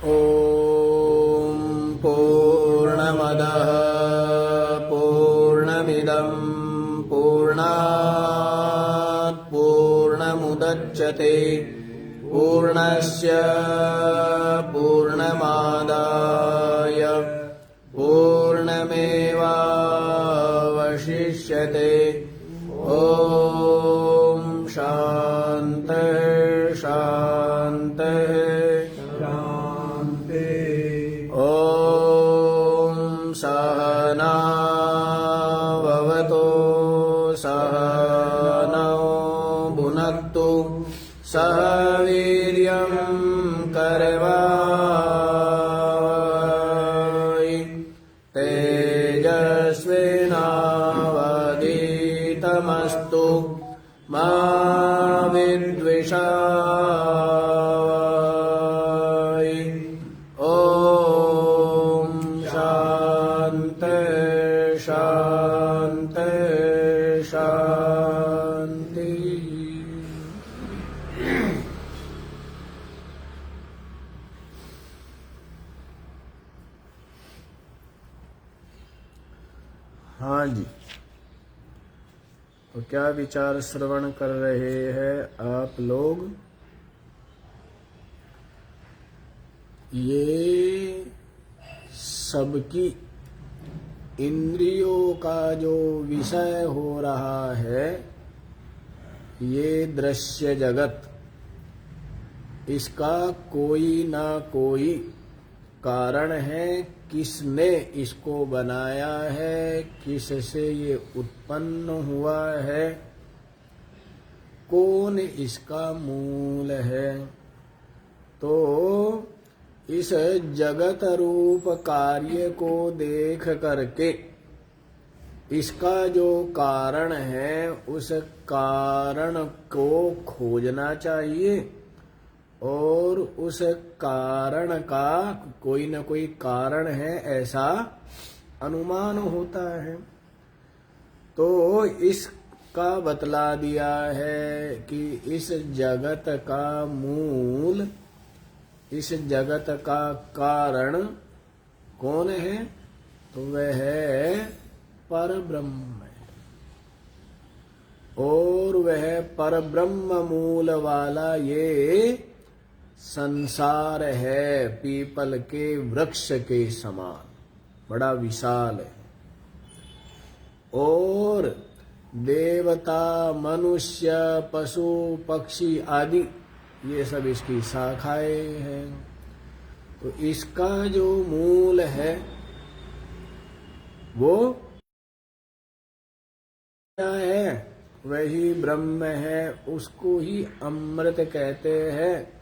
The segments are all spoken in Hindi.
ॐ पूर्णमदः पूर्णमिदं पूर्णात् पूर्णमुदच्यते पूर्णस्य पूर्णमादाय पूर्णमेवावशिष्यते। ॐ शान्तिः शान्तिः शान्तिः। ॐ सहना भवतु सहनौ भुनक्तु सह वीर्यं करवावहै तेजस्विनावधीतमस्तु मा विद्विषावहै। ॐ शान्तिः शान्तिः शान्तिः। हाँ जी, तो क्या विचार श्रवण कर रहे हैं आप लोग? ये सबकी इंद्रियों का जो विषय हो रहा है, ये दृश्य जगत, इसका कोई ना कोई कारण है। किसने इसको बनाया है, किससे ये उत्पन्न हुआ है, कौन इसका मूल है? तो इस जगत रूप कार्य को देख करके इसका जो कारण है, उस कारण को खोजना चाहिए और उस कारण का कोई न कोई कारण है ऐसा अनुमान होता है। तो इसका बतला दिया है कि इस जगत का मूल, इस जगत का कारण कौन है? तो वह है परब्रह्म है। और वह परब्रह्म मूल वाला ये संसार है, पीपल के वृक्ष के समान बड़ा विशाल है। और देवता, मनुष्य, पशु, पक्षी आदि ये सब इसकी शाखाएं हैं। तो इसका जो मूल है वो क्या है? वही ब्रह्म है, उसको ही अमृत कहते हैं।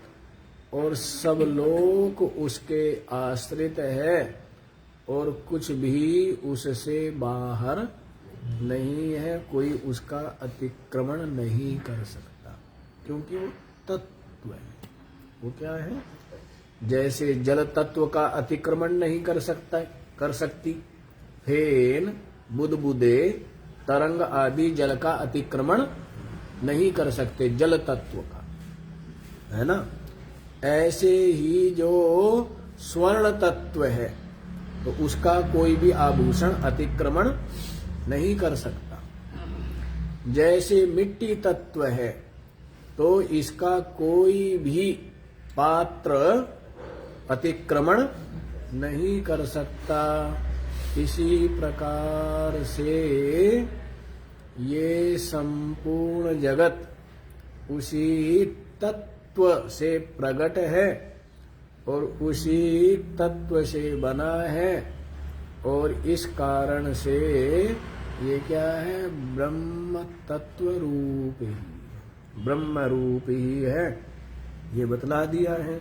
और सब लोग उसके आश्रित है और कुछ भी उससे बाहर नहीं है, कोई उसका अतिक्रमण नहीं कर सकता, क्योंकि वो तत्व है। वो क्या है? जैसे जल तत्व का अतिक्रमण नहीं कर सकती फेन, बुदबुदे, तरंग आदि जल का अतिक्रमण नहीं कर सकते, जल तत्व का, है ना? ऐसे ही जो स्वर्ण तत्व है, तो उसका कोई भी आभूषण अतिक्रमण नहीं कर सकता। जैसे मिट्टी तत्व है, तो इसका कोई भी पात्र अतिक्रमण नहीं कर सकता। इसी प्रकार से ये संपूर्ण जगत उसी तत्व से प्रकट है और उसी तत्व से बना है। और इस कारण से ये क्या है? ब्रह्म तत्व रूप ही, ब्रह्म रूप ही है, ये बतला दिया है।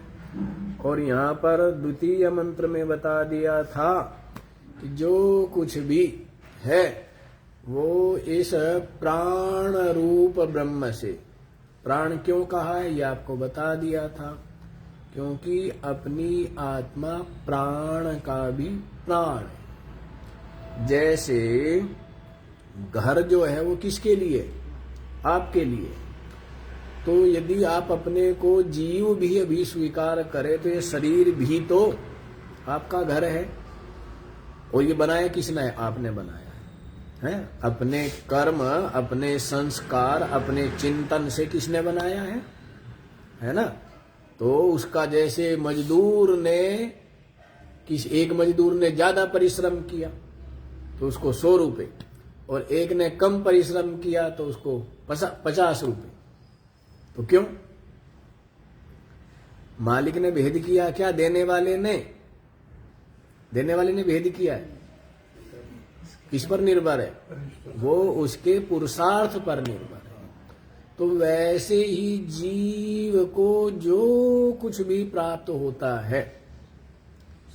और यहाँ पर द्वितीय मंत्र में बता दिया था कि जो कुछ भी है वो इस प्राण रूप ब्रह्म से, प्राण क्यों कहा है ये आपको बता दिया था, क्योंकि अपनी आत्मा प्राण का भी प्राण है। जैसे घर जो है वो किसके लिए? आपके लिए। तो यदि आप अपने को जीव भी अभी स्वीकार करें तो ये शरीर भी तो आपका घर है। और ये बनाया किसने है? आपने बनाया है। अपने कर्म, अपने संस्कार, अपने चिंतन से किसने बनाया है ना। तो उसका जैसे मजदूर ने एक मजदूर ने ज्यादा परिश्रम किया तो उसको 100 रुपए, और एक ने कम परिश्रम किया तो उसको 50 रुपए। तो क्यों? मालिक ने भेद किया क्या? देने वाले ने भेद किया है। किस पर निर्भर है? वो उसके पुरुषार्थ पर निर्भर है। तो वैसे ही जीव को जो कुछ भी प्राप्त होता है,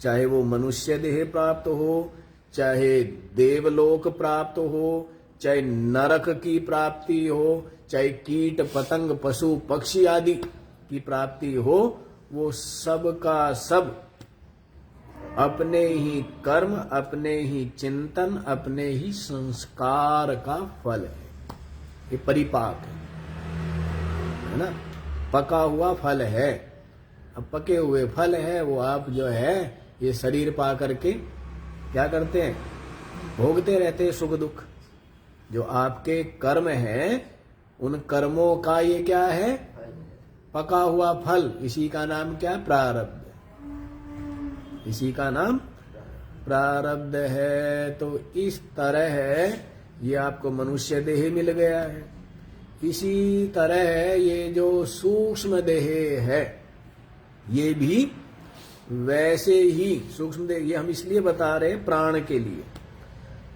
चाहे वो मनुष्य देह प्राप्त हो, चाहे देवलोक प्राप्त हो, चाहे नरक की प्राप्ति हो, चाहे कीट पतंग पशु पक्षी आदि की प्राप्ति हो, वो सब का सब अपने ही कर्म, अपने ही चिंतन, अपने ही संस्कार का फल है। ये परिपाक है ना, पका हुआ फल है। अब पके हुए फल है वो आप जो है ये शरीर पा करके क्या करते हैं? भोगते रहते हैं सुख दुख। जो आपके कर्म है उन कर्मों का ये क्या है? पका हुआ फल। इसी का नाम क्या? प्रारब्ध। इसी का नाम प्रारब्ध है। तो इस तरह ये आपको मनुष्य देह मिल गया है। इसी तरह ये जो सूक्ष्म देह है ये भी वैसे ही सूक्ष्म देह, ये हम इसलिए बता रहे प्राण के लिए।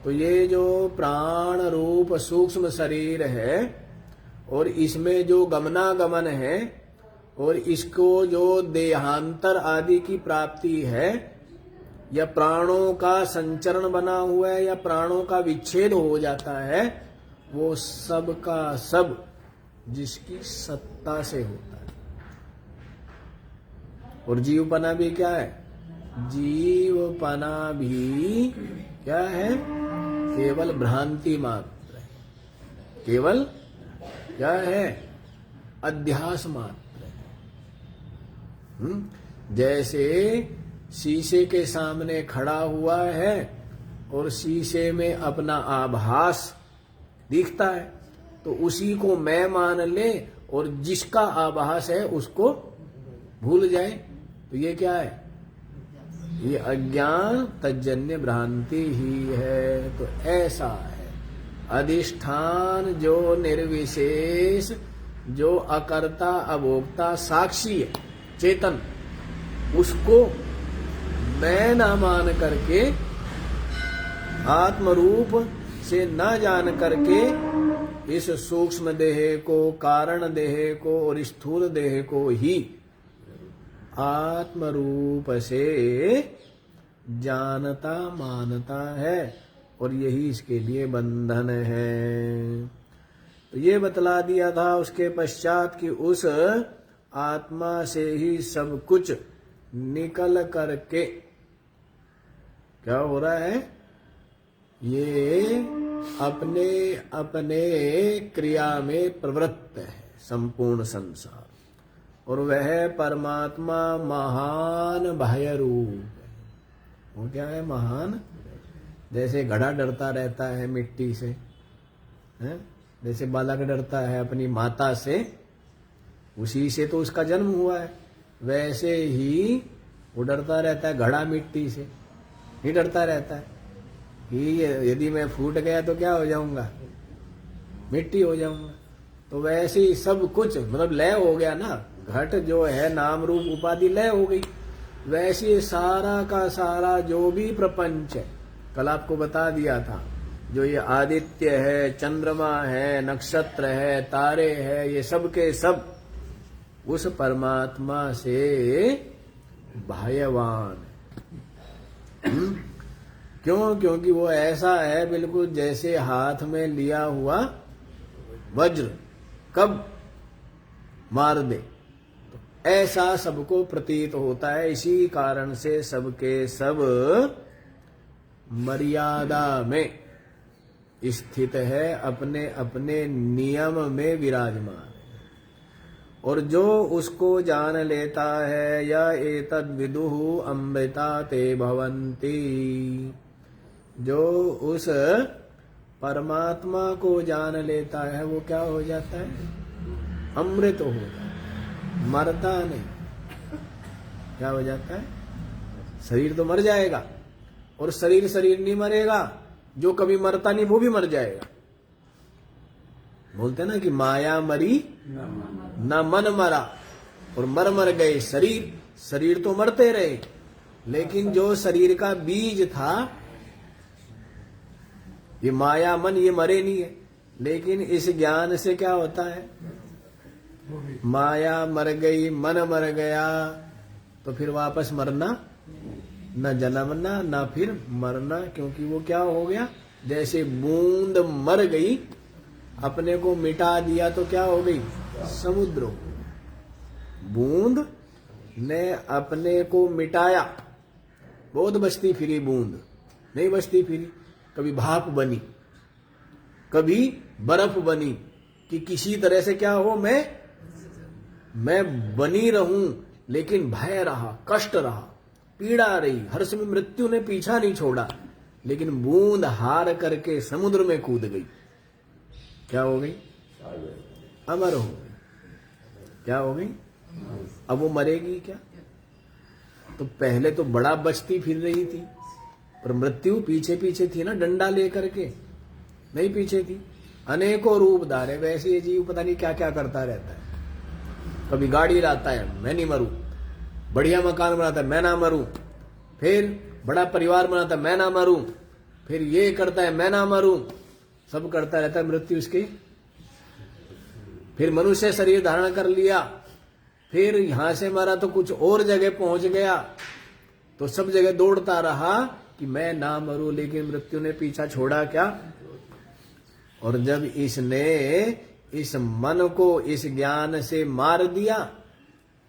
तो ये जो प्राण रूप सूक्ष्म शरीर है और इसमें जो गमनागमन है और इसको जो देहांतर आदि की प्राप्ति है, या प्राणों का संचरण बना हुआ है या प्राणों का विच्छेद हो जाता है, वो सब का सब जिसकी सत्ता से होता है। और जीवपना भी क्या है? जीवपना भी क्या है? केवल भ्रांति मात्र है। केवल क्या है? अध्यास मात्र। जैसे शीशे के सामने खड़ा हुआ है और शीशे में अपना आभास दिखता है, तो उसी को मैं मान ले और जिसका आभास है उसको भूल जाए, तो ये क्या है? ये अज्ञान तज्जन्य भ्रांति ही है। तो ऐसा है अधिष्ठान जो निर्विशेष, जो अकर्ता अभोक्ता साक्षी है, चेतन, उसको मैं ना मान करके, आत्म रूप से न जान करके इस सूक्ष्म देह को, कारण देह को और स्थूल देह को ही आत्म रूप से जानता मानता है, और यही इसके लिए बंधन है। तो ये बतला दिया था उसके पश्चात कि उस आत्मा से ही सब कुछ निकल करके क्या हो रहा है? ये अपने अपने क्रिया में प्रवृत्त है संपूर्ण संसार, और वह परमात्मा महान भय रूप है। वो क्या है? महान। जैसे घड़ा डरता रहता है मिट्टी से, है? जैसे बालक डरता है अपनी माता से, उसी से तो उसका जन्म हुआ है, वैसे ही वो डरता रहता है घड़ा मिट्टी से। नहीं डरता रहता है कि यदि मैं फूट गया तो क्या हो जाऊंगा? मिट्टी हो जाऊंगा। तो वैसे ही सब कुछ मतलब लय हो गया ना, घट जो है नाम रूप उपाधि लय हो गई। वैसे सारा का सारा जो भी प्रपंच है, कल आपको बता दिया था, जो ये आदित्य है, चंद्रमा है, नक्षत्र है, तारे है, ये सब के सब उस परमात्मा से भयवान है। क्यों? क्योंकि वो ऐसा है बिल्कुल जैसे हाथ में लिया हुआ वज्र कब मार दे, तो ऐसा सबको प्रतीत होता है। इसी कारण से सबके सब मर्यादा में स्थित है, अपने अपने नियम में विराजमान है। और जो उसको जान लेता है या एतद् विदुः अमृता ते भवन्ति, जो उस परमात्मा को जान लेता है वो क्या हो जाता है? अमृत हो जाता है, मरता नहीं। क्या हो जाता है? शरीर तो मर जाएगा और शरीर नहीं मरेगा, जो कभी मरता नहीं वो भी मर जाएगा। बोलते ना कि माया मरी न मन मरा, और मर गए शरीर तो मरते रहे, लेकिन जो शरीर का बीज था, ये माया मन, ये मरे नहीं है। लेकिन इस ज्ञान से क्या होता है? माया मर गई, मन मर गया, तो फिर वापस मरना, न जन्मना न फिर मरना, क्योंकि वो क्या हो गया? जैसे बूंद मर गई, अपने को मिटा दिया तो क्या हो गई? समुद्र हो गई। बूंद ने अपने को मिटाया, बहुत बचती फिरी बूंद, नहीं बचती फिरी। कभी भाप बनी, कभी बर्फ बनी, कि किसी तरह से क्या हो, मैं बनी रहूं, लेकिन भय रहा, कष्ट रहा, पीड़ा रही, हर समय मृत्यु ने पीछा नहीं छोड़ा, लेकिन बूंद हार करके समुद्र में कूद गई। क्या हो गई? अमर हो गई। क्या हो गई? अब वो मरेगी क्या? तो पहले तो बड़ा बचती फिर रही थी, पर मृत्यु पीछे पीछे थी ना, डंडा लेकर के नहीं पीछे थी। अनेकों रूप धारे, वैसे ये जीव पता नहीं क्या क्या करता रहता है। कभी गाड़ी लाता है, मैं नहीं मरूं, बढ़िया मकान बनाता है, मैं ना मरूं, फिर बड़ा परिवार बनाता है, मैं ना मरूं, फिर ये करता है, मैं ना मरूं, सब करता रहता है। मृत्यु इसकी, फिर मनुष्य शरीर धारण कर लिया, फिर यहां से मरा तो कुछ और जगह पहुंच गया, तो सब जगह दौड़ता रहा कि मैं ना मरूं, लेकिन मृत्यु ने पीछा छोड़ा क्या? और जब इसने इस मन को इस ज्ञान से मार दिया,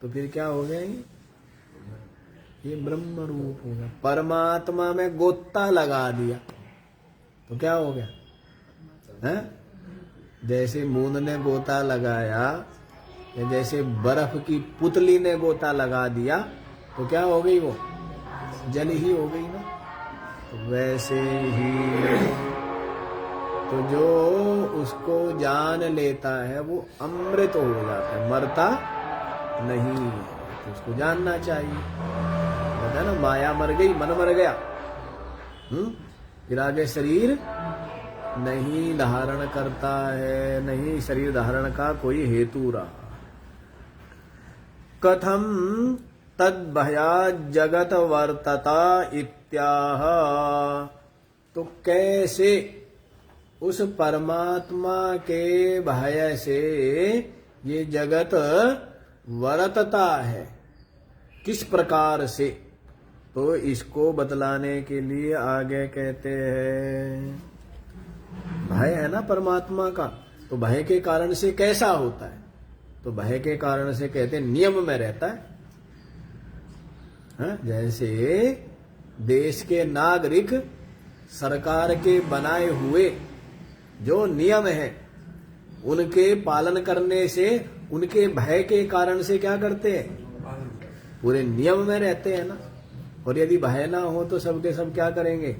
तो फिर क्या हो गया? ये ब्रह्म रूप हो गया, परमात्मा में गोता लगा दिया, तो क्या हो गया? है? जैसे बूंद ने गोता लगाया, या जैसे बर्फ की पुतली ने गोता लगा दिया, तो क्या हो गई? वो जल ही हो गई ना। तो वैसे ही तो जो उसको जान लेता है वो अमृत हो जाता है, मरता नहीं है। तो उसको जानना चाहिए। पता है ना, माया मर गई, मन मर गया, फिर आगे शरीर नहीं धारण करता है, नहीं शरीर धारण का कोई हेतु रहा। कथम तद भयात् जगत वर्तता इत्याह, तो कैसे उस परमात्मा के भय से ये जगत वर्तता है, किस प्रकार से? तो इसको बतलाने के लिए आगे कहते हैं, भय है ना परमात्मा का, तो भय के कारण से कैसा होता है? तो भय के कारण से कहते हैं नियम में रहता है। जैसे देश के नागरिक सरकार के बनाए हुए जो नियम है उनके पालन करने से, उनके भय के कारण से क्या करते हैं? पूरे नियम में रहते हैं ना। और यदि भय ना हो तो सबके सब क्या करेंगे?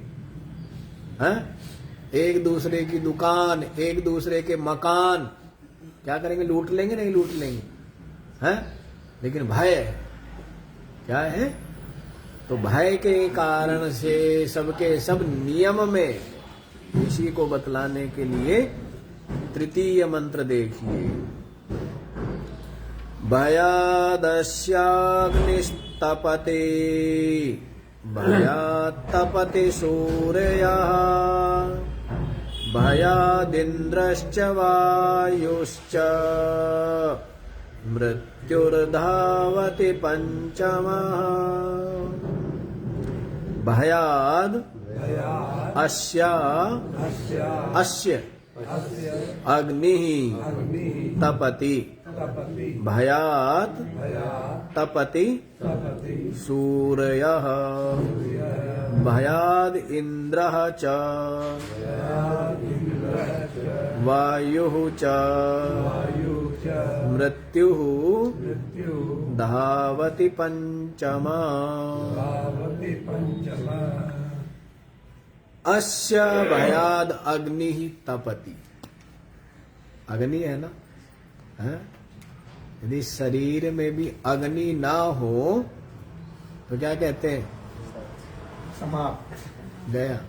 एक दूसरे की दुकान, एक दूसरे के मकान क्या करेंगे? लूट लेंगे, नहीं लूट लेंगे? लेकिन भय क्या है? तो भय के कारण से सबके सब नियम में, इसी को बतलाने के लिए तृतीय मंत्र देखिए। भयादस्याग्निस्तपते भयात्तपते सूर्यः भयादिन्द्रश्च वायुश्च मृत्युर्धावति पंचमः। भयाद अस्य अग्निः तपति भयात् तपति सूर्यः भयाद् इन्द्रः च वायुः च मृत्यु मृत्यु धावति पंचमा धावति पंचमा अस्य भयाद अग्नि तपति। अग्नि है ना, है? यदि शरीर में भी अग्नि ना हो तो क्या कहते हैं? समाप्त, गया।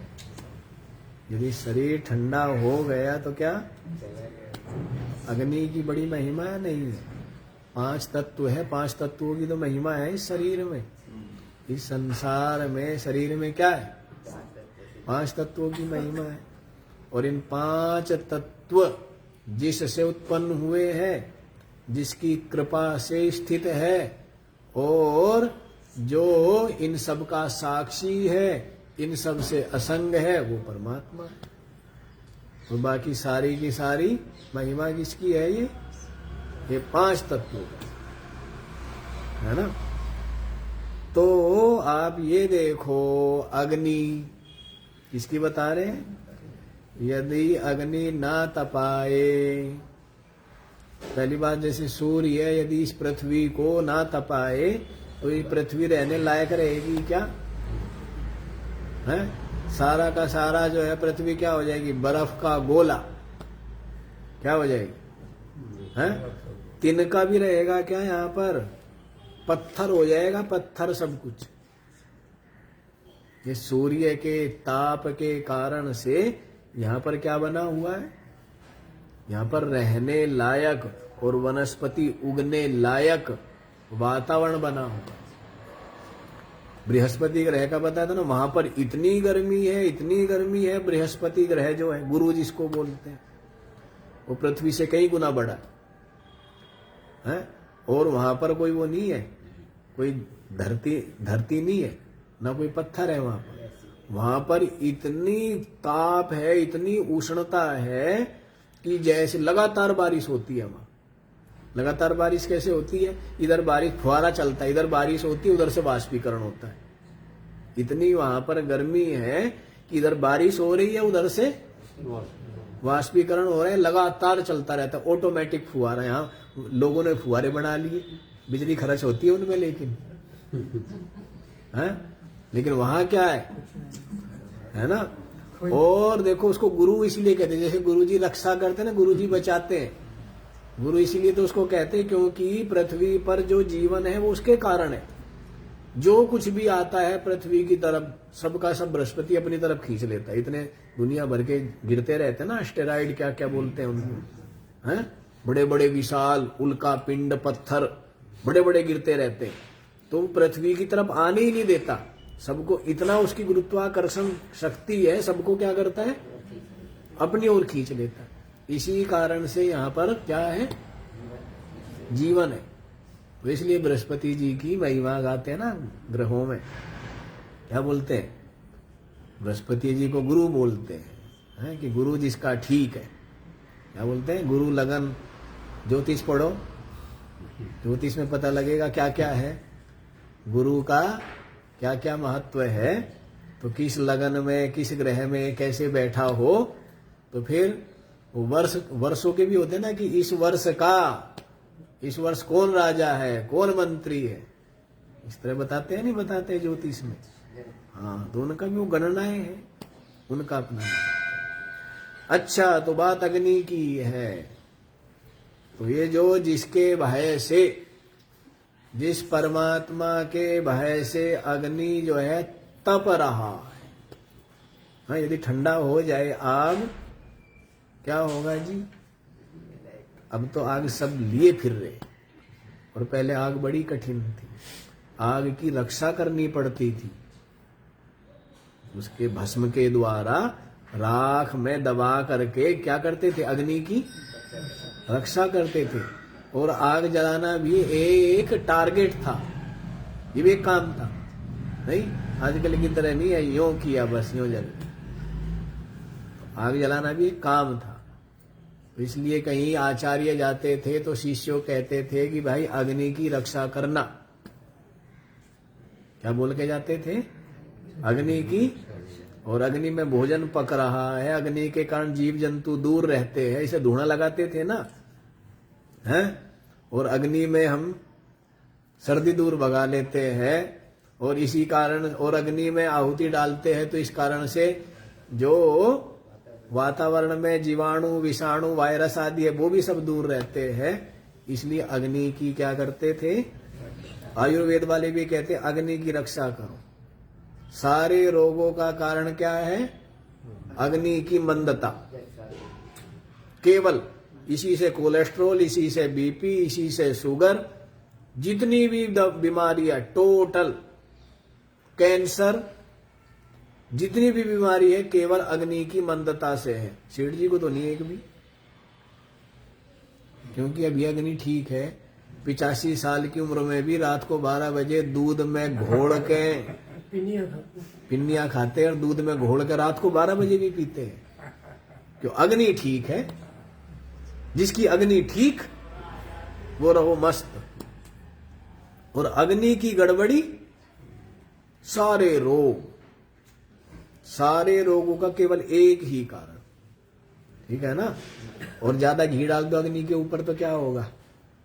यदि शरीर ठंडा हो गया तो क्या? अग्नि की बड़ी महिमा है नहीं है? 5 तत्व है, 5 तत्वों की तो महिमा है इस शरीर में। इस संसार में शरीर में क्या है? 5 तत्वों की महिमा है। और इन 5 तत्व जिससे उत्पन्न हुए हैं, जिसकी कृपा से स्थित है और जो इन सब का साक्षी है, इन सब से असंग है, वो परमात्मा है। तो बाकी सारी की सारी महिमा किसकी है? ये 5 तत्वों है ना। तो आप ये देखो, अग्नि किसकी बता रहे हैं? यदि अग्नि ना तपाए, पहली बात जैसे सूर्य है, यदि इस पृथ्वी को ना तपाए तो ये पृथ्वी रहने लायक रहेगी क्या? है? सारा का सारा जो है पृथ्वी क्या हो जाएगी? बर्फ का गोला। क्या हो जाएगी? है? तिनका भी रहेगा क्या यहाँ पर? पत्थर हो जाएगा, पत्थर सब कुछ। ये सूर्य के ताप के कारण से यहाँ पर क्या बना हुआ है? यहाँ पर रहने लायक और वनस्पति उगने लायक वातावरण बना हुआ। बृहस्पति ग्रह का बताया था ना, वहां पर इतनी गर्मी है, इतनी गर्मी है। बृहस्पति ग्रह जो है, गुरु जिसको बोलते हैं, वो पृथ्वी से कई गुना बड़ा है। और वहां पर कोई वो नहीं है, कोई धरती नहीं है, ना कोई पत्थर है वहां पर। वहां पर इतनी ताप है, इतनी उष्णता है कि जैसे लगातार बारिश होती है वहां। लगातार बारिश कैसे होती है? इधर बारिश फुहारा चलता है, इधर बारिश होती है, उधर से वाष्पीकरण होता है। इतनी वहां पर गर्मी है कि इधर बारिश हो रही है, उधर से वाष्पीकरण हो रहा है, लगातार चलता रहता है। ऑटोमेटिक फुहारा। यहाँ लोगों ने फुहारे बना लिए, बिजली खर्च होती है उनमें, लेकिन है? लेकिन वहां क्या है ना। और देखो, उसको गुरु इसलिए कहते हैं, जैसे गुरु जी रक्षा करते हैं ना, गुरु जी बचाते हैं। गुरु इसीलिए तो उसको कहते हैं क्योंकि पृथ्वी पर जो जीवन है वो उसके कारण है। जो कुछ भी आता है पृथ्वी की तरफ, सबका सब बृहस्पति अपनी तरफ खींच लेता है। इतने दुनिया भर के गिरते रहते हैं ना, एस्टेरॉइड क्या क्या बोलते हैं उनको, हैं? बड़े बड़े विशाल उल्का पिंड पत्थर बड़े बड़े गिरते रहते हैं, तो पृथ्वी की तरफ आने ही नहीं देता सबको। इतना उसकी गुरुत्वाकर्षण शक्ति है, सबको क्या करता है? अपनी ओर खींच लेता है। इसी कारण से यहाँ पर क्या है? जीवन है। तो इसलिए बृहस्पति जी की महिमा गाते हैं ना ग्रहों में। क्या बोलते हैं? बृहस्पति जी को गुरु बोलते हैं, कि गुरु जिसका ठीक है। क्या बोलते हैं? गुरु लगन। ज्योतिष पढ़ो, ज्योतिष में पता लगेगा क्या क्या है, गुरु का क्या क्या महत्व है। तो किस लगन में, किस ग्रह में कैसे बैठा हो, तो फिर वर्षों के भी होते हैं ना, कि इस वर्ष कौन राजा है, कौन मंत्री है, इस तरह बताते हैं, नहीं बताते ज्योतिष में? हाँ, तो उनका भी वो गणनाएं है, उनका अपना। अच्छा, तो बात अग्नि की है। तो ये जो जिसके भय से, जिस परमात्मा के भय से अग्नि जो है तप रहा है। हाँ, यदि ठंडा हो जाए आग, क्या होगा जी? अब तो आग सब लिए फिर रहे, और पहले आग बड़ी कठिन थी। आग की रक्षा करनी पड़ती थी, उसके भस्म के द्वारा राख में दबा करके क्या करते थे? अग्नि की रक्षा करते थे। और आग जलाना भी एक टारगेट था, ये भी एक काम था। नहीं आजकल की तरह नहीं है यूं किया बस यूं जल। आग जलाना भी एक काम था। तो इसलिए कहीं आचार्य जाते थे तो शिष्यों कहते थे कि भाई अग्नि की रक्षा करना। क्या बोल के जाते थे? अग्नि की। और अग्नि में भोजन पक रहा है, अग्नि के कारण जीव जंतु दूर रहते हैं, इसे धुआं लगाते थे ना, हैं? और अग्नि में हम सर्दी दूर भगा लेते हैं, और इसी कारण, और अग्नि में आहुति डालते हैं तो इस कारण से जो वातावरण में जीवाणु, विषाणु, वायरस आदि है वो भी सब दूर रहते हैं। इसलिए अग्नि की क्या करते थे, आयुर्वेद वाले भी कहते हैं अग्नि की रक्षा करो। सारे रोगों का कारण क्या है, अग्नि की मंदता। केवल इसी से कोलेस्ट्रॉल, इसी से बीपी, इसी से शुगर, जितनी भी बीमारियां, टोटल कैंसर, जितनी भी बीमारी है केवल अग्नि की मंदता से है। सेठ जी को तो नहीं एक भी, क्योंकि अभी अग्नि ठीक है। 85 साल की उम्र में भी रात को 12 बजे दूध में घोल के पिन्नियां खाते हैं, और दूध में घोल के रात को 12 बजे भी पीते हैं। क्यों, अग्नि ठीक है। जिसकी अग्नि ठीक वो रहो मस्त। और अग्नि की गड़बड़ी सारे रोग, सारे रोगों का केवल एक ही कारण, ठीक है ना। और ज्यादा घी डाल दो अग्नि के ऊपर तो क्या होगा,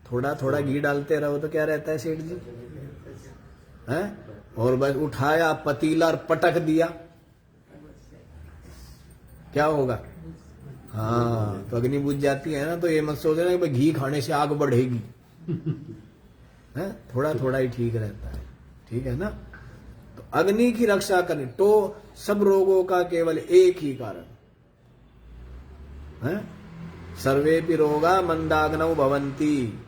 थोड़ा थोड़ा घी डालते रहो तो क्या रहता है सेठ जी, हैं? और बस उठाया पतीला और पटक दिया, क्या होगा, हाँ तो अग्नि बुझ जाती है ना। तो ये मत सोचना कि भाई घी खाने से आग बढ़ेगी, है? थोड़ा थोड़ा ही ठीक रहता है, ठीक है ना। तो अग्नि की रक्षा करनी, तो सब रोगों का केवल एक ही कारण है, सर्वेपि रोगा मंदाग्नौ भवन्ति।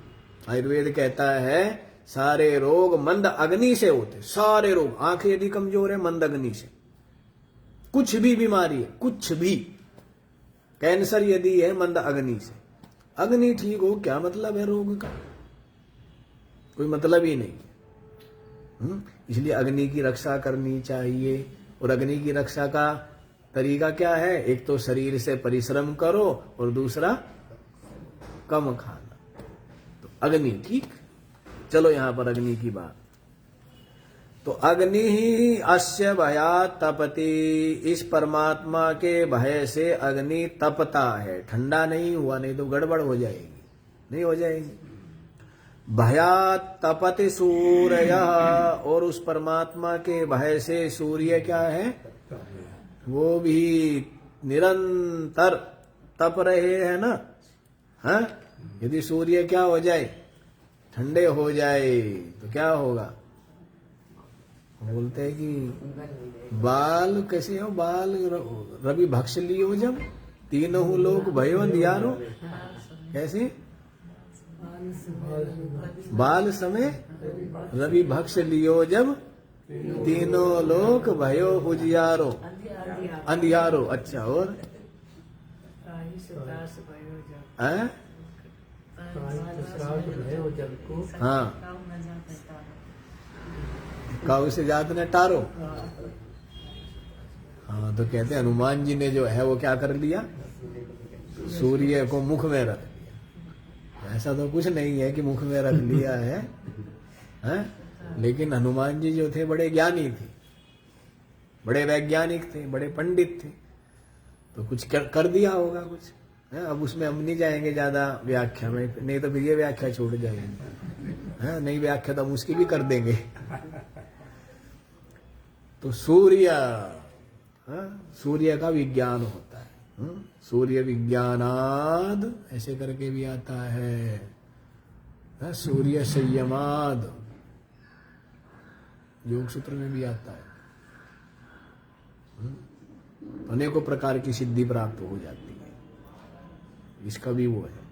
आयुर्वेद कहता है सारे रोग मंद अग्नि से होते, सारे रोग। आंखें यदि कमजोर है मंद अग्नि से, कुछ भी बीमारी है, कुछ भी, कैंसर यदि है मंद अग्नि से। अग्नि ठीक हो क्या मतलब है रोग का, कोई मतलब ही नहीं। इसलिए अग्नि की रक्षा करनी चाहिए। और अग्नि की रक्षा का तरीका क्या है, एक तो शरीर से परिश्रम करो और दूसरा कम खाना, तो अग्नि ठीक। चलो यहां पर अग्नि की बात। तो अग्नि ही अस्य भयात् तपति, इस परमात्मा के भय से अग्नि तपता है, ठंडा नहीं हुआ, नहीं तो गड़बड़ हो जाएगी, नहीं हो जाएगी। भयात् तपति सूर्य, और उस परमात्मा के भय से सूर्य क्या है, वो भी निरंतर तप रहे हैं ना। हाँ, यदि सूर्य क्या हो जाए, ठंडे हो जाए तो क्या होगा, बोलते हैं कि बाल कैसे हो, बाल रवि भक्ष लियो जब, तीनों लोग भयो अंधियारो, कैसे, बाल समय रवि भक्ष लियो जब, तीनों लोग भयो उजियारो, अंधियारो। अच्छा, और हाँ, काऊ से जात ने टारो। हाँ, तो कहते हैं हनुमान जी ने जो है वो क्या कर लिया, सूर्य को मुख में रख लिया। ऐसा तो कुछ नहीं है कि मुख में रख लिया है, लेकिन हनुमान जी जो थे बड़े ज्ञानी थे, बड़े वैज्ञानिक थे, बड़े पंडित थे, तो कुछ कर दिया होगा कुछ। अब उसमें हम नहीं जाएंगे ज्यादा व्याख्या में, नहीं तो फिर ये व्याख्या छूट जाएगी। नई व्याख्या तो हम उसकी भी कर देंगे। तो सूर्य, सूर्य का विज्ञान होता है, सूर्य विज्ञानाद ऐसे करके भी आता है, सूर्य संयमाद योग सूत्र में भी आता है। अनेकों प्रकार की सिद्धि प्राप्त हो जाती है, इसका भी वो है।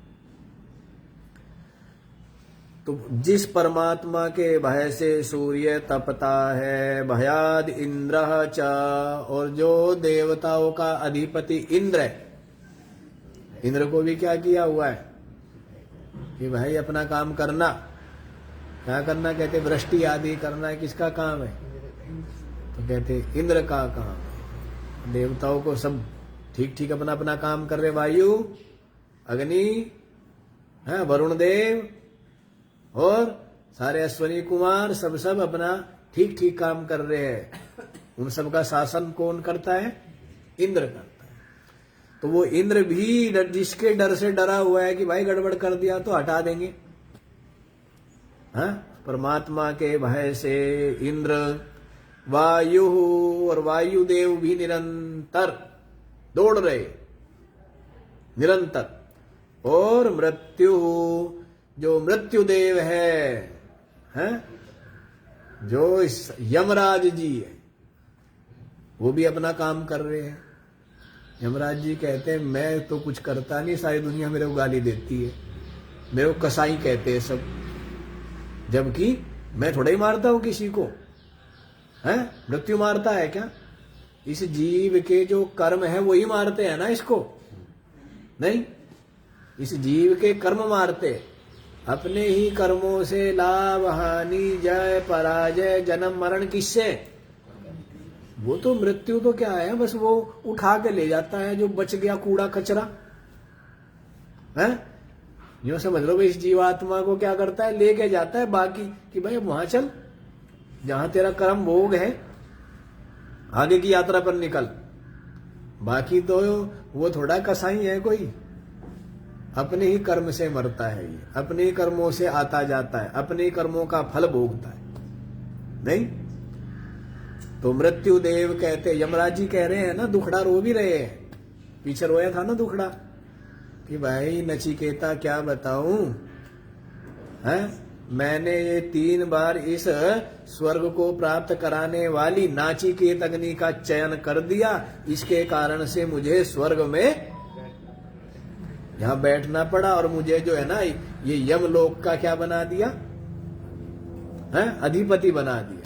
तो जिस परमात्मा के भय से सूर्य तपता है, भयाद इंद्र च, और जो देवताओं का अधिपति इंद्र है, इंद्र को भी क्या किया हुआ है कि भाई अपना काम करना, क्या करना, कहते वृष्टि आदि करना है, किसका काम है, तो कहते इंद्र का काम है। देवताओं को सब ठीक ठीक अपना अपना काम कर रहे, वायु, अग्नि, वरुण देव और सारे अश्वनी कुमार सब अपना ठीक ठीक काम कर रहे हैं। उन सब का शासन कौन करता है, इंद्र करता है। तो वो इंद्र भी जिसके डर से डरा हुआ है कि भाई गड़बड़ कर दिया तो हटा देंगे, हाँ? परमात्मा के भय से इंद्र, वायु और वायुदेव भी निरंतर दौड़ रहे, निरंतर। और मृत्यु, जो मृत्युदेव है, जो इस यमराज जी है, वो भी अपना काम कर रहे हैं। यमराज जी कहते हैं मैं तो कुछ करता नहीं, सारी दुनिया मेरे को गाली देती है, मेरे को कसाई कहते हैं सब, जबकि मैं थोड़ा ही मारता हूं किसी को। है मृत्यु मारता है क्या? इस जीव के जो कर्म है वही मारते हैं ना इसको, नहीं, इस जीव के कर्म मारते। अपने ही कर्मों से लाभ हानि जय पराजय जन्म मरण किससे? वो तो मृत्यु तो क्या है, बस वो उठा के ले जाता है जो बच गया कूड़ा कचरा है। यूं समझ लो भाई, इस जीवात्मा को क्या करता है, लेके जाता है बाकी कि भाई वहां चल, जहां तेरा कर्म भोग है, आगे की यात्रा पर निकल। बाकी तो वो थोड़ा कसाई है कोई, अपने ही कर्म से मरता है ये, अपने ही कर्मों से आता जाता है, अपने ही कर्मों का फल भोगता है, नहीं। तो मृत्यु देव कहते, यमराज जी कह रहे हैं ना, दुखड़ा रो भी रहे हैं, पीछे रोया था ना दुखड़ा कि भाई नचिकेता क्या बताऊं, है मैंने ये 3 बार इस स्वर्ग को प्राप्त कराने वाली नाचिकेत अग्नि का चयन कर दिया, इसके कारण से मुझे स्वर्ग में यहां बैठना पड़ा, और मुझे जो है ना ये यमलोक का क्या बना दिया है, अधिपति बना दिया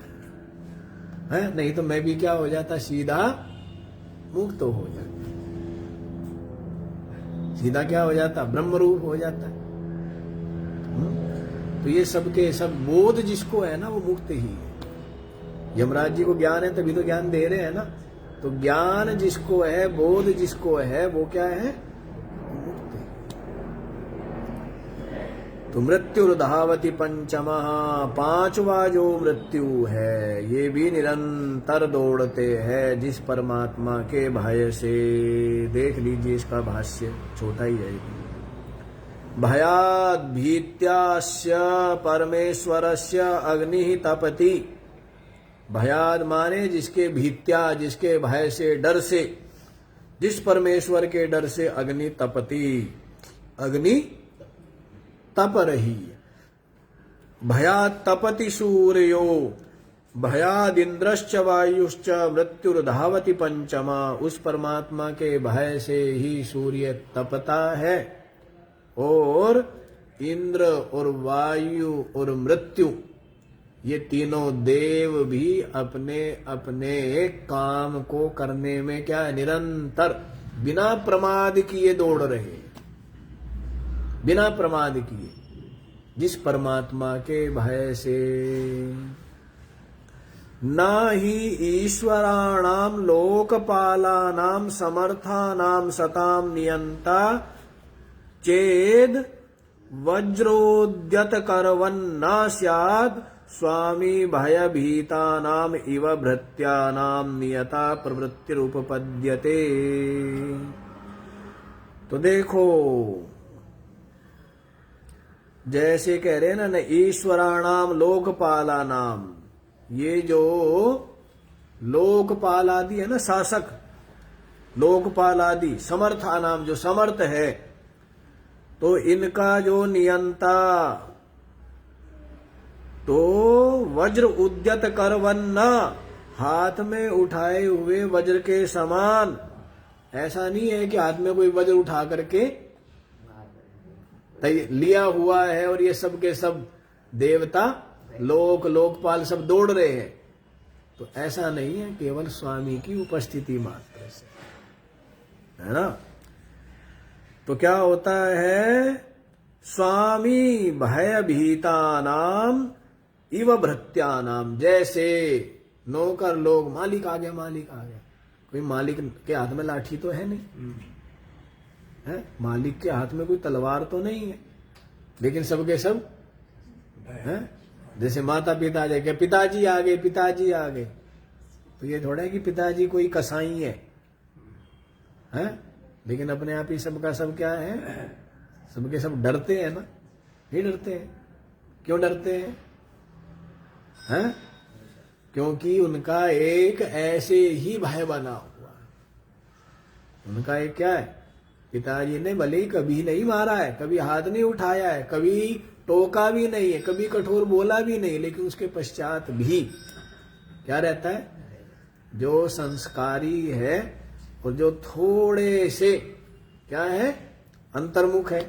है। नहीं तो मैं भी क्या हो जाता, सीधा मुक्त हो जाता, सीधा क्या हो जाता, ब्रह्म रूप हो जाता। तो ये सबके सब बोध जिसको है ना वो मुक्त ही है। यमराज जी को ज्ञान है तभी तो ज्ञान दे रहे हैं ना। तो ज्ञान जिसको है, बोध जिसको है, वो क्या है, मुक्त है। तो मृत्यु धावती पंचमः, 5वां जो मृत्यु है ये भी निरंतर दौड़ते हैं जिस परमात्मा के भय से। देख लीजिए इसका भाष्य, छोटा ही है। भयाद भीत्यास्य परमेश्वरस्य अग्नि तपति। भयाद माने जिसके भीत्या, जिसके भय से, डर से, जिस परमेश्वर के डर से अग्नि तपति, अग्नि तप रही। भयाद तपति सूर्यो, भयाद इंद्रश्च वायुश्च मृत्युर्धावति पंचमा। उस परमात्मा के भय से ही सूर्य तपता है, और इंद्र और वायु और मृत्यु, ये तीनों देव भी अपने अपने काम को करने में क्या है, निरंतर बिना प्रमाद किए दौड़ रहे, बिना प्रमाद किए, जिस परमात्मा के भय से। न ही ईश्वराणाम लोकपालानाम समर्थानाम सताम नियंता चेद वज्रोद्यत करवन्न स्यात् स्वामी भयभीतानाम इव भृत्यानाम नियता प्रवृत्तिरुपपद्यते। तो देखो, जैसे कह रहे हैं ना, ईश्वराणाम लोकपालानाम, ये जो लोकपाल आदि है ना, शासक लोकपाल आदि, समर्थानाम जो समर्थ है, तो इनका जो नियंता, तो वज्र उद्यत करवन्ना, हाथ में उठाए हुए वज्र के समान। ऐसा नहीं है कि हाथ में कोई वज्र उठा करके लिया हुआ है और ये सब के सब देवता लोकपाल सब दौड़ रहे हैं, तो ऐसा नहीं है, केवल स्वामी की उपस्थिति मात्र से, है ना। तो क्या होता है, स्वामी भयभीता नाम इव भृत्यानाम। जैसे नौकर लोग, मालिक आ गया, मालिक आ गया, कोई मालिक के हाथ में लाठी तो है नहीं, है मालिक के हाथ में कोई तलवार तो नहीं है, लेकिन सबके सब है। जैसे माता पिता जाके पिताजी आ गए, पिताजी आ गए, तो ये थोड़ा है कि पिताजी कोई कसाई है, लेकिन अपने आप ही सबका सब क्या है, सबके सब डरते हैं ना, नहीं डरते हैं। क्यों डरते हैं? क्योंकि उनका एक ऐसे ही भय बना हुआ है। उनका एक क्या है, पिताजी ने भले ही कभी नहीं मारा है, कभी हाथ नहीं उठाया है, कभी टोका भी नहीं है, कभी कठोर बोला भी नहीं, लेकिन उसके पश्चात भी क्या रहता है, जो संस्कारी है और जो थोड़े से क्या है, अंतर्मुख है,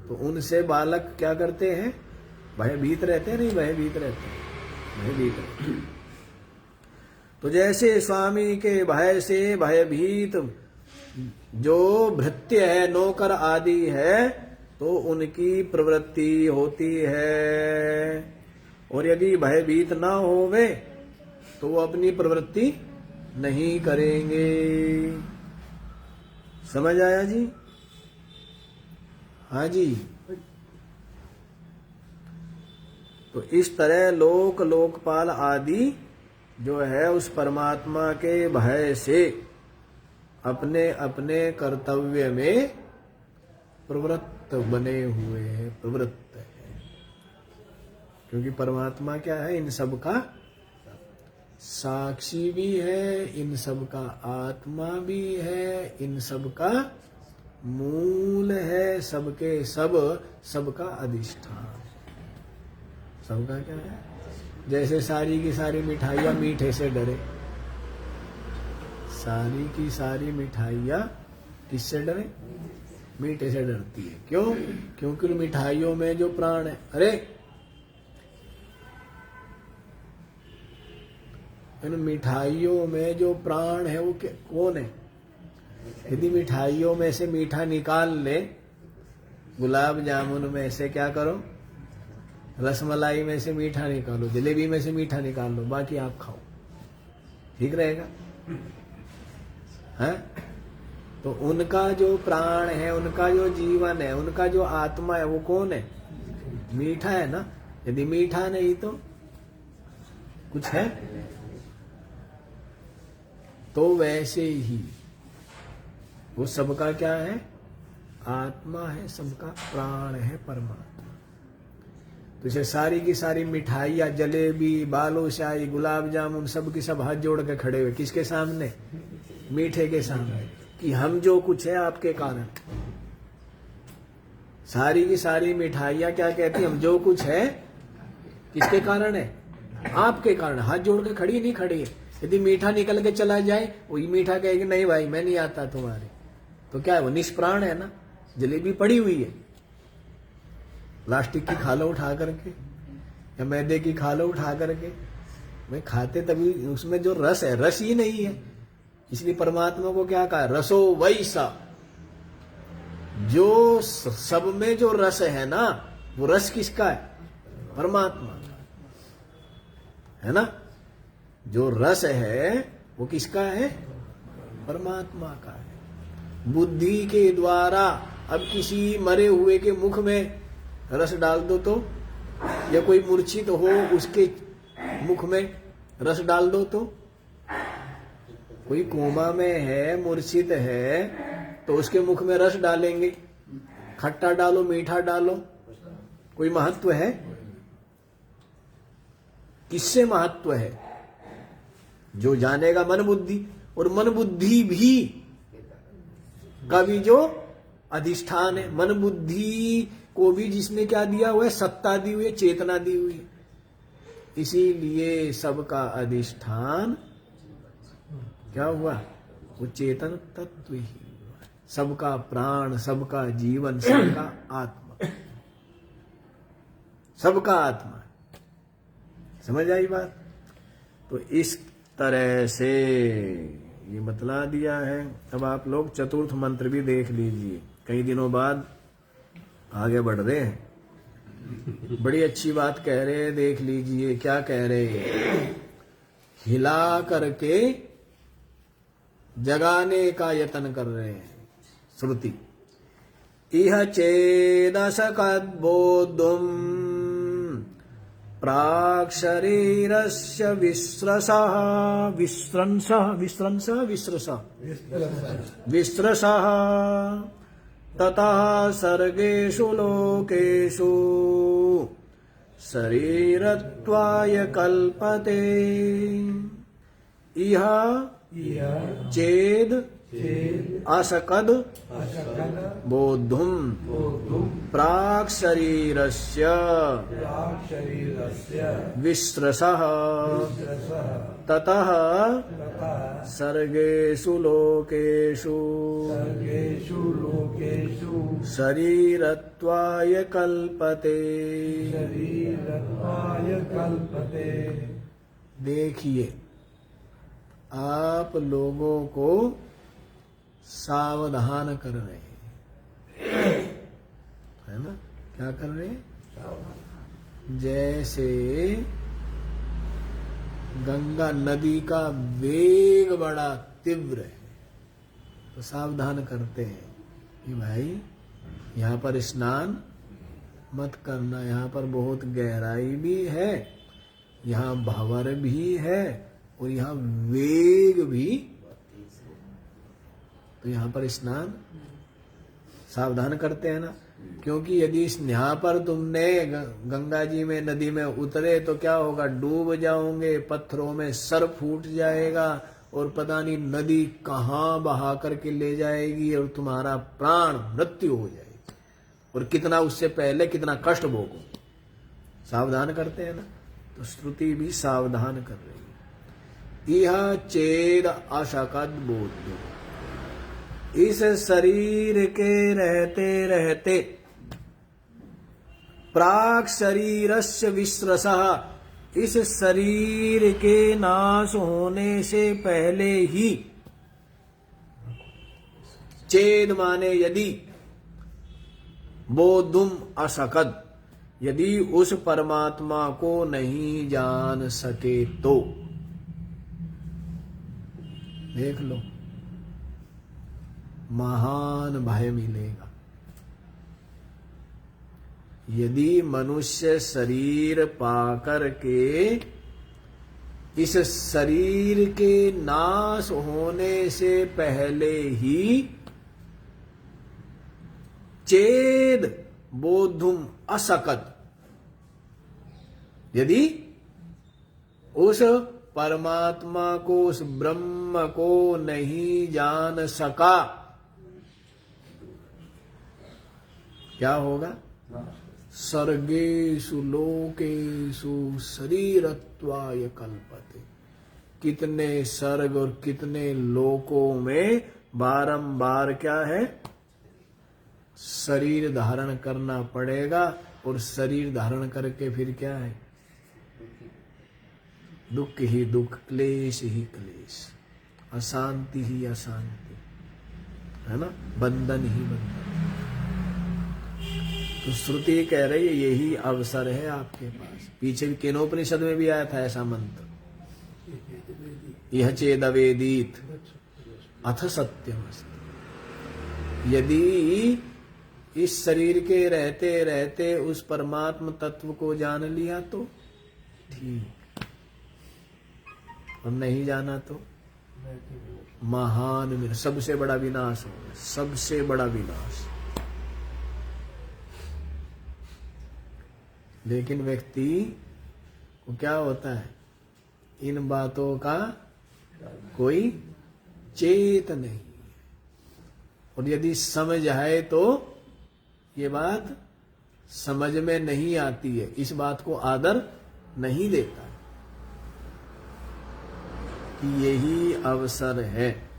तो उनसे बालक क्या करते हैं, भयभीत रहते हैं। नहीं, भयभीत रहते हैं, भयभीत रहते हैं। तो जैसे स्वामी के भय से भयभीत जो भृत्य है, नौकर आदि है, तो उनकी प्रवृत्ति होती है। और यदि भयभीत ना होवे तो वो अपनी प्रवृत्ति नहीं करेंगे। समझ आया जी? हाँ जी। तो इस तरह लोकपाल आदि जो है उस परमात्मा के भय से अपने अपने कर्तव्य में प्रवृत्त बने हुए हैं, प्रवृत्त है। क्योंकि परमात्मा क्या है, इन सब का साक्षी भी है, इन सब का आत्मा भी है, इन सब का मूल है, सबके सब, सबका अधिष्ठान, सबका क्या है। जैसे सारी की सारी मिठाइयाँ मीठे से डरे, सारी की सारी मिठाइयाँ किससे डरे, मीठे से डरती है। क्यों? क्योंकि उन मिठाइयों में जो प्राण है, अरे इन मिठाइयों में जो प्राण है वो कौन है? यदि मिठाइयों में से मीठा निकाल ले, गुलाब जामुन में से क्या करो, रसमलाई में से मीठा निकालो, जलेबी में से मीठा निकाल लो, बाकी आप खाओ, ठीक रहेगा? है? तो उनका जो प्राण है, उनका जो जीवन है, उनका जो आत्मा है, वो कौन है? मीठा है ना। यदि मीठा नहीं तो कुछ है? तो वैसे ही वो सबका क्या है, आत्मा है, सबका प्राण है परमात्मा। तो इसे सारी की सारी मिठाइयाँ, जलेबी, बालूशाही, गुलाब जामुन, सब की सब हाथ जोड़ के खड़े हुए, किसके सामने? मीठे के सामने, कि हम जो कुछ है आपके कारण। सारी की सारी मिठाइयाँ क्या कहती, हम जो कुछ है किसके कारण है? आपके कारण। हाथ जोड़ के खड़ी नहीं खड़ी है। यदि मीठा निकल के चला जाए, वही मीठा कहेगी नहीं भाई मैं नहीं आता तुम्हारे, तो क्या है, वो निष्प्राण है ना। जलेबी पड़ी हुई है, प्लास्टिक की खा लो उठा करके, या मैदे की खा लो उठा करके, मैं खाते तभी उसमें जो रस है, रस ही नहीं है। इसलिए परमात्मा को क्या कहा, रसो वैसा। जो सब में जो रस है ना, वो रस किसका है? परमात्मा का है ना। जो रस है वो किसका है? परमात्मा का है। बुद्धि के द्वारा अब किसी मरे हुए के मुख में रस डाल दो तो, या कोई मूर्छित हो उसके मुख में रस डाल दो तो, कोई कोमा में है, मूर्छित है, तो उसके मुख में रस डालेंगे, खट्टा डालो, मीठा डालो, कोई महत्व है? किससे महत्व है? जो जानेगा मन बुद्धि, और मन बुद्धि भी का भी जो अधिष्ठान है, मन बुद्धि को भी जिसने क्या दिया हुआ है, सत्ता दी हुई है, चेतना दी हुई है। इसीलिए सबका अधिष्ठान क्या हुआ, वो चेतन तत्व ही हुआ। सबका प्राण, सबका जीवन, सबका आत्मा, सबका आत्मा। समझ आई बात? तो इस तरह से ये बतला दिया है। अब आप लोग चतुर्थ मंत्र भी देख लीजिए, कई दिनों बाद आगे बढ़ रहे हैं, बड़ी अच्छी बात कह रहे हैं, देख लीजिए क्या कह रहे हैं। हिला करके जगाने का यत्न कर रहे हैं श्रुति। इह चेदसकद्बोद्धुम प्राक् शरीरस्य विस्रसः विस्रसः ततः सर्गेषु लोकेषु शरीरत्वाय कल्पते इह यह चेद चेद असकद अशकन बोद्धुम बोधुम प्राक् शरीरस्य प्राक् शरीरस्य विस्रसः विस्रसः ततः तथा सर्गेषु लोकेषु सर्गेषु लोकेषु शरीरत्वाय कल्पते। शरीरत्वाय कल्पते। देखिए, आप लोगों को सावधान कर रहे हैं, है ना? क्या कर रहे हैं? जैसे गंगा नदी का वेग बड़ा तीव्र है, तो सावधान करते हैं कि भाई यहाँ पर स्नान मत करना, यहाँ पर बहुत गहराई भी है, यहाँ भंवर भी है और यहाँ वेग भी, तो यहाँ पर स्नान सावधान करते हैं ना। क्योंकि यदि यहाँ पर तुमने गंगा जी में नदी में उतरे तो क्या होगा? डूब जाओगे, पत्थरों में सर फूट जाएगा और पता नहीं नदी कहाँ बहा करके ले जाएगी और तुम्हारा प्राण मृत्यु हो जाएगी, और कितना उससे पहले कितना कष्ट भोगो। सावधान करते हैं ना, तो श्रुति भी सावधान कर रही है। यह चेद अशकद बोध, इस शरीर के रहते रहते प्राक् शरीरस्य विस्रसः, इस शरीर के नाश होने से पहले ही, चेद माने यदि, बोधुम अशकद, यदि उस परमात्मा को नहीं जान सके तो देख लो, महान भय मिलेगा। यदि मनुष्य शरीर पाकर के इस शरीर के नाश होने से पहले ही चेद बोधुम असकत, यदि उस परमात्मा को, उस ब्रह्म को नहीं जान सका, क्या होगा? सर्गेषु लोकेषु शरीरत्वाय कल्पते, कितने सर्ग और कितने लोकों में बारंबार क्या है? शरीर धारण करना पड़ेगा, और शरीर धारण करके फिर क्या है? दुख ही दुख, क्लेश ही क्लेश, अशांति ही अशांति, है ना? बंधन ही बंधन। तो श्रुति कह रही है यही अवसर है आपके पास। पीछे भी केनोपनिषद में भी आया था ऐसा मंत्र, यह चेदवेदीत अथ सत्यमस्ति। यदि इस शरीर के रहते रहते उस परमात्म तत्व को जान लिया तो ठीक, और नहीं जाना तो महान, सबसे बड़ा विनाश होगा, सबसे बड़ा विनाश। लेकिन व्यक्ति को क्या होता है? इन बातों का कोई चेत नहीं, और यदि समझ है तो ये बात समझ में नहीं आती है, इस बात को आदर नहीं देता कि यही अवसर है,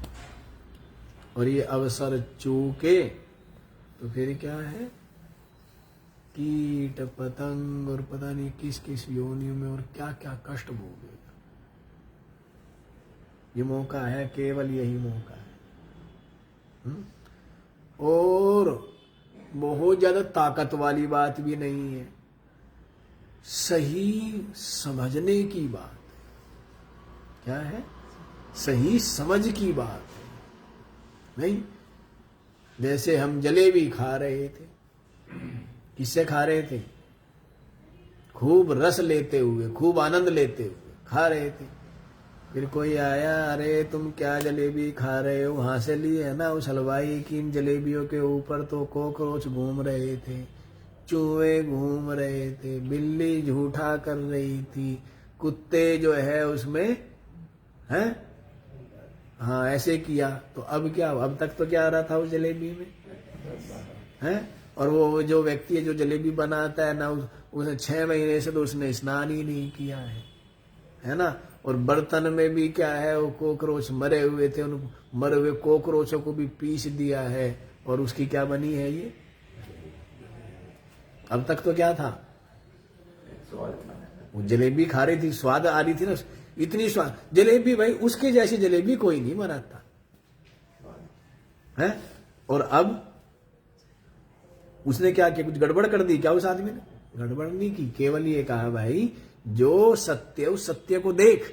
और ये अवसर चूके तो फिर क्या है? कीट पतंग और पता नहीं किस किस योनियों में और क्या क्या कष्ट भोगेगा। ये मौका है, केवल यही मौका है। और बहुत ज्यादा ताकत वाली बात भी नहीं है, सही समझने की बात है। क्या है? सही समझ की बात है। नहीं, जैसे हम जलेबी खा रहे थे, किससे खा रहे थे? खूब रस लेते हुए, खूब आनंद लेते हुए खा रहे थे। फिर कोई आया, अरे तुम क्या जलेबी खा रहे हो? वहां से लिए है ना उस हलवाई की। इन जलेबियों के ऊपर तो कॉकरोच घूम रहे थे, चूहे घूम रहे थे, बिल्ली झूठा कर रही थी, कुत्ते जो है उसमें हैं, हाँ ऐसे किया। तो अब क्या, अब तक तो क्या आ रहा था उस जलेबी में, हैं? और वो जो व्यक्ति है जो जलेबी बनाता है ना, उसने 6 महीने से तो उसने स्नान ही नहीं किया है ना। और बर्तन में भी क्या है, वो कॉकरोच मरे हुए थे, उन मरे हुए कॉकरोचों को भी पीस दिया है, और उसकी क्या बनी है ये। अब तक तो क्या था, वो जलेबी खा रही थी, स्वाद आ रही थी ना, इतनी स्वाद जलेबी, भाई उसके जैसी जलेबी कोई नहीं बनाता है। और अब उसने क्या किया, कुछ गड़बड़ कर दी क्या उस आदमी ने? गड़बड़ नहीं की, केवल ये कहा भाई जो सत्य, उस सत्य को देख।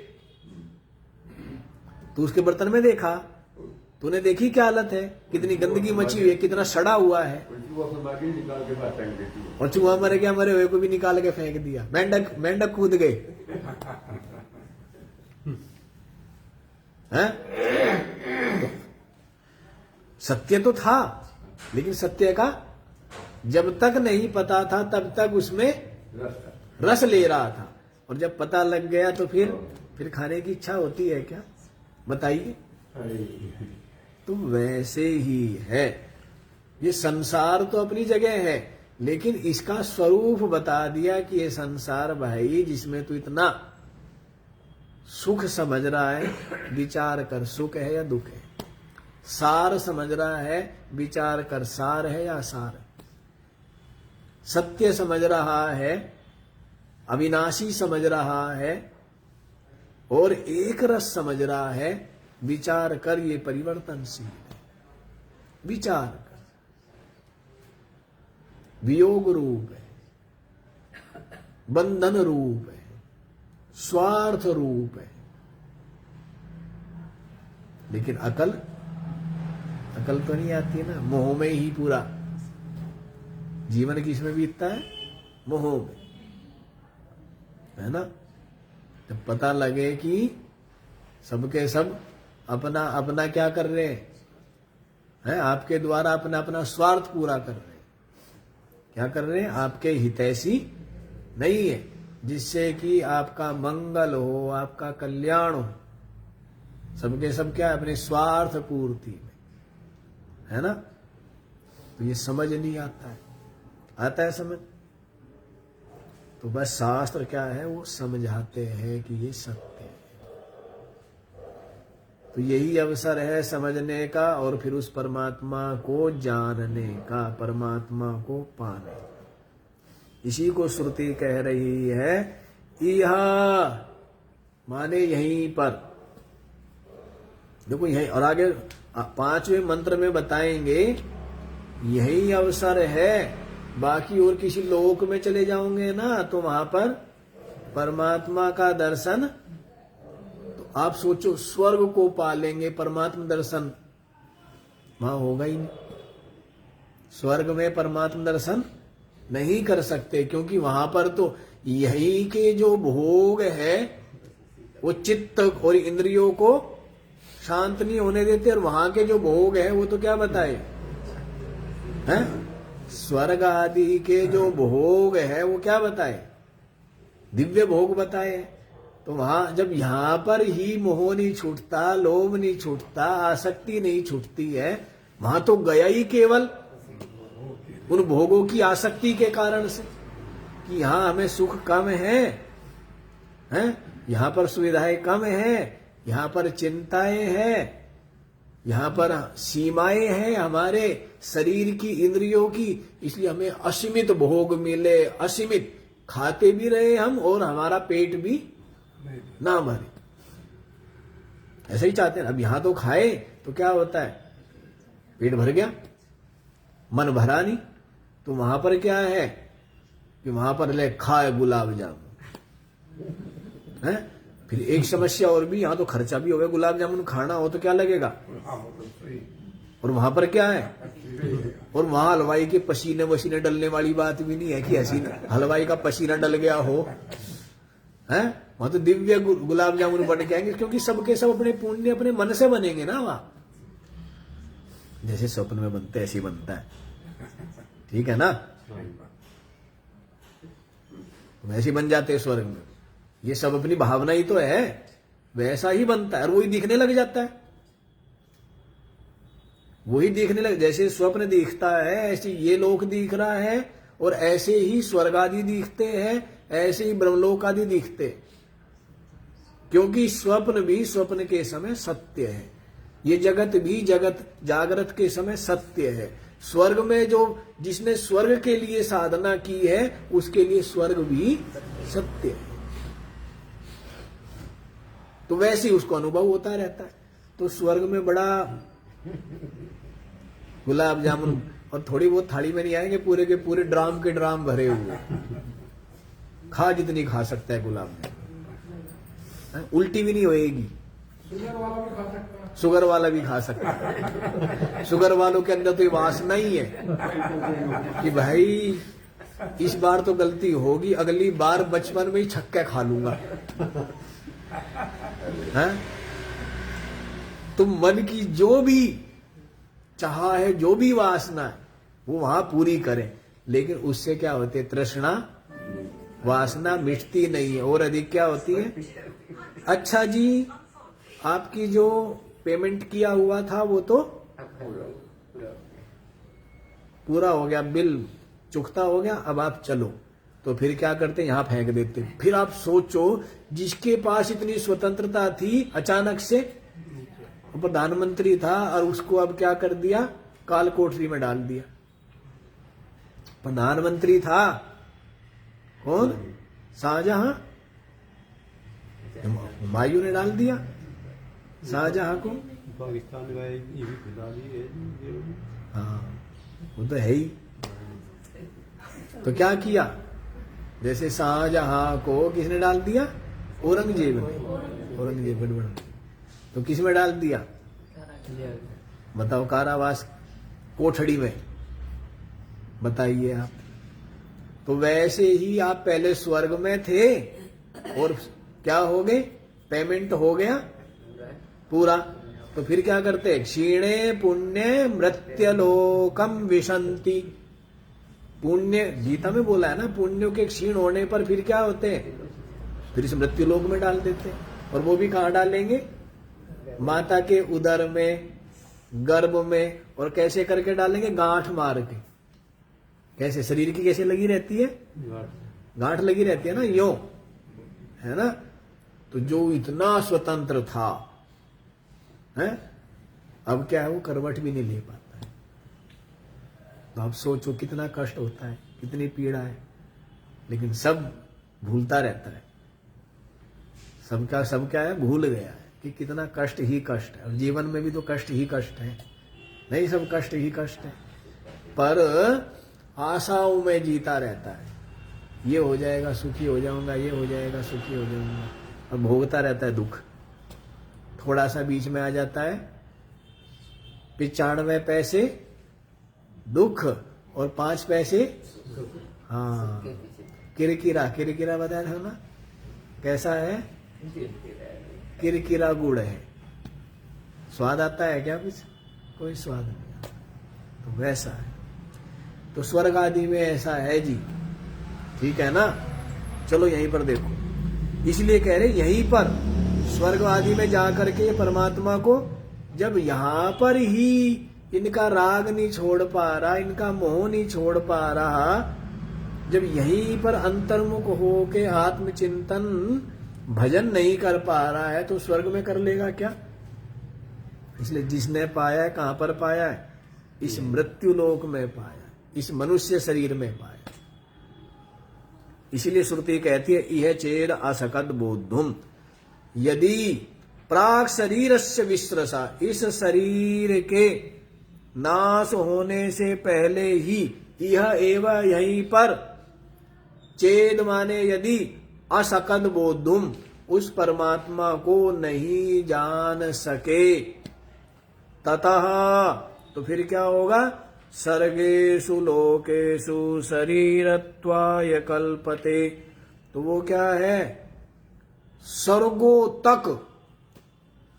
तू उसके बर्तन में देखा, तूने देखी क्या हालत है, कितनी गंदगी मची हुई है, कितना सड़ा हुआ है, और चूहा मर गया, मरे हुए को भी निकाल के फेंक दिया, मेंढक कूद गए हैं? तो सत्य तो था, लेकिन सत्य का जब तक नहीं पता था तब तक उसमें रस ले रहा था, और जब पता लग गया तो फिर खाने की इच्छा होती है क्या, बताइए। तो वैसे ही है, ये संसार तो अपनी जगह है, लेकिन इसका स्वरूप बता दिया कि ये संसार भाई जिसमें तू इतना सुख समझ रहा है, विचार कर सुख है या दुख है। सार समझ रहा है, विचार कर सार है या असार है। सत्य समझ रहा है, अविनाशी समझ रहा है, और एक रस समझ रहा है, विचार कर ये परिवर्तनशील है। विचार कर, वियोग रूप है, बंधन रूप है, स्वार्थ रूप है। लेकिन अकल तो नहीं आती ना, मोह में ही पूरा जीवन किसमें बीतता है, मोह में, है ना। जब पता लगे कि सबके सब अपना अपना क्या कर रहे हैं, आपके द्वारा अपना अपना स्वार्थ पूरा कर रहे हैं, क्या कर रहे हैं, आपके हितैषी नहीं है, जिससे कि आपका मंगल हो, आपका कल्याण हो। सबके सब क्या है, अपने स्वार्थ पूर्ति में, है ना। तो ये समझ नहीं आता है, आता है समझ, तो बस शास्त्र क्या है, वो समझाते हैं कि ये सत्य है। तो यही अवसर है समझने का, और फिर उस परमात्मा को जानने का, परमात्मा को पाने। इसी को श्रुति कह रही है, इह माने यहीं पर। देखो यही, और आगे 5वें मंत्र में बताएंगे यही अवसर है। बाकी और किसी लोक में चले जाओगे ना, तो वहां पर परमात्मा का दर्शन, तो आप सोचो स्वर्ग को पालेंगे, परमात्मा दर्शन वहां होगा ही नहीं। स्वर्ग में परमात्मा दर्शन नहीं कर सकते, क्योंकि वहां पर तो यही के जो भोग है वो चित्त और इंद्रियों को शांत नहीं होने देते, और वहां के जो भोग है वो तो क्या बताए हैं, स्वर्ग आदि के जो भोग है वो क्या बताए, दिव्य भोग बताए। तो वहां जब यहां पर ही मोह नहीं छूटता, लोभ नहीं छूटता, आसक्ति नहीं छूटती है, वहां तो गया ही केवल उन भोगों की आसक्ति के कारण से, कि यहां हमें सुख कम है, हैं? यहां पर सुविधाएं कम है, यहां पर चिंताएं हैं, यहां पर सीमाएं हैं हमारे शरीर की, इंद्रियों की, इसलिए हमें असीमित भोग मिले, असीमित खाते भी रहे हम, और हमारा पेट भी ना भरे। ऐसा ही चाहते हैं। अब यहां तो खाए तो क्या होता है, पेट भर गया, मन भरा नहीं। तो वहां पर क्या है कि वहां पर ले खाए गुलाब जामुन, है। फिर एक समस्या और भी, यहां तो खर्चा भी हो गया, गुलाब जामुन खाना हो तो क्या लगेगा, और वहां पर क्या है, और वहां हलवाई के पसीने वसीने डलने वाली बात भी नहीं है कि हलवाई का पसीना डल गया हो, है। वहां तो दिव्य गुलाब जामुन बन के आएंगे, क्योंकि सबके सब अपने पुण्य अपने मन से बनेंगे ना। वहां जैसे स्वप्न में बनते ऐसे ही बनता है, ठीक है ना। वैसे ही बन जाते हैं स्वर्ग में। ये सब अपनी भावना ही तो है, वैसा ही बनता है और वही दिखने लग जाता है। वही दिखने लग, जैसे स्वप्न दिखता है ऐसे ये लोक दिख रहा है, और ऐसे ही स्वर्ग आदि दिखते हैं, ऐसे ही ब्रह्मलोक आदि दिखते हैं। क्योंकि स्वप्न भी स्वप्न के समय सत्य है, ये जगत भी जगत जागृत के समय सत्य है। स्वर्ग में जो जिसने स्वर्ग के लिए साधना की है उसके लिए स्वर्ग भी सत्य है, तो वैसे ही उसको अनुभव होता रहता है। तो स्वर्ग में बड़ा गुलाब जामुन और थोड़ी बहुत थाली में नहीं आएंगे, पूरे के पूरे ड्राम के ड्राम भरे हुए, खा जितनी खा सकता है गुलाब जामुन, उल्टी भी नहीं होएगी। शुगर वाला भी खा सकता है। शुगर वालों के अंदर तो ये वासना ही है कि भाई इस बार तो गलती होगी, अगली बार बचपन में ही छक्के खा लूंगा। है? तो मन की जो भी चाह है, जो भी वासना है, वो वहां पूरी करें, लेकिन उससे क्या होती है? तृष्णा वासना मिटती नहीं है और अधिक क्या होती है? अच्छा जी, आपकी जो पेमेंट किया हुआ था वो तो पूरा हो गया, बिल चुकता हो गया, अब आप चलो। तो फिर क्या करते? यहां फेंक देते। फिर आप सोचो, जिसके पास इतनी स्वतंत्रता थी अचानक से प्रधानमंत्री था और उसको अब क्या कर दिया? काल कोठरी में डाल दिया। प्रधानमंत्री था कौन? शाहजहां। हुमायूं ने डाल दिया शाहजहां को। पाकिस्तान का ये भी खुदा भी है। हाँ, वो तो है ही। तो क्या किया? जैसे शाहजहां को किसने डाल दिया? औरंगजेब ने। औरंगजेब गड़बड़, तो किस में डाल दिया? बताओ, कारावास कोठड़ी में। बताइए आप। तो वैसे ही आप पहले स्वर्ग में थे और क्या हो गए? पेमेंट हो गया पूरा। तो फिर क्या करते? क्षीणे पुण्य मृत्यलोकम विशंति। पुण्य, गीता में बोला है ना, पुण्यों के क्षीण होने पर फिर क्या होते हैं? फिर इस मृत्युलोक में डाल देते हैं। और वो भी कहां डालेंगे? माता के उदर में, गर्भ में। और कैसे करके डालेंगे? गांठ मार के। कैसे? शरीर की कैसे लगी रहती है? गांठ लगी रहती है ना, यो, है ना। तो जो इतना स्वतंत्र था है, अब क्या है? वो करवट भी नहीं ले पाता है। तो आप सोचो कितना कष्ट होता है, कितनी पीड़ा है। लेकिन सब भूलता रहता है। सबका सब क्या है? भूल गया है कि कितना कष्ट ही कष्ट है। और जीवन में भी तो कष्ट ही कष्ट है, नहीं सब कष्ट ही कष्ट है, पर आशाओं में जीता रहता है। ये हो जाएगा सुखी हो जाऊंगा, ये हो जाएगा सुखी हो जाऊंगा, और भोगता रहता है दुख। थोड़ा सा बीच में आ जाता है 95 पैसे दुख और 5 पैसे हाँ किरकिरा। किरकिरा बताया था ना, कैसा है? किरकिरा गुड़ है। स्वाद आता है क्या? कुछ कोई स्वाद नहीं आता। तो वैसा है। तो स्वर्ग आदि में ऐसा है जी, ठीक है ना। चलो यहीं पर देखो, इसलिए कह रहे यहीं पर स्वर्ग आदि में जाकर के परमात्मा को, जब यहां पर ही इनका राग नहीं छोड़ पा रहा, इनका मोह नहीं छोड़ पा रहा, जब यहीं पर अंतर्मुख होके आत्मचिंतन भजन नहीं कर पा रहा है, तो स्वर्ग में कर लेगा क्या? इसलिए जिसने पाया है, कहां पर पाया है? इस मृत्यु लोक में पाया, इस मनुष्य शरीर में पाया। इसलिए श्रुति कहती है, इह चेद असकद बोधुम, यदि प्राक शरीरस्य विश्रसा, इस शरीर के नाश होने से पहले ही, यह एवं यहीं पर, चेद माने यदि, असकद बोधुम, उस परमात्मा को नहीं जान सके, ततः, तो फिर क्या होगा? सर्गेषु लोकेषु शरीरत्वाय कल्पते। तो वो क्या है? स्वर्गों तक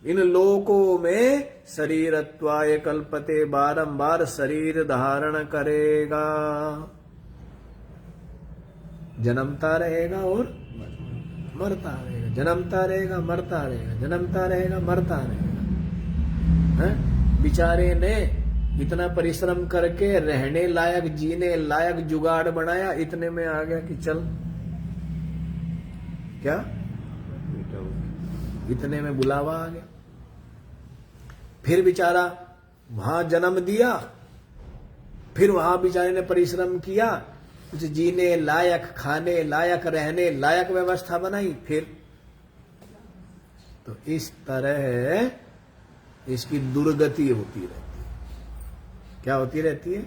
इन लोकों में शरीरत्वाय कल्पते, बारंबार शरीर धारण करेगा। जन्मता रहेगा और मरता रहेगा, जन्मता रहेगा मरता रहेगा, जन्मता रहेगा मरता रहेगा। हैं? बेचारे ने इतना परिश्रम करके रहने लायक जीने लायक जुगाड़ बनाया, इतने में आ गया कि चल क्या, इतने में बुलावा आ गया। फिर बेचारा वहां जन्म दिया, फिर वहां बेचारे ने परिश्रम किया, कुछ जीने लायक, खाने लायक, रहने लायक व्यवस्था बनाई, फिर तो इस तरह इसकी दुर्गति होती रहती है। क्या होती रहती है?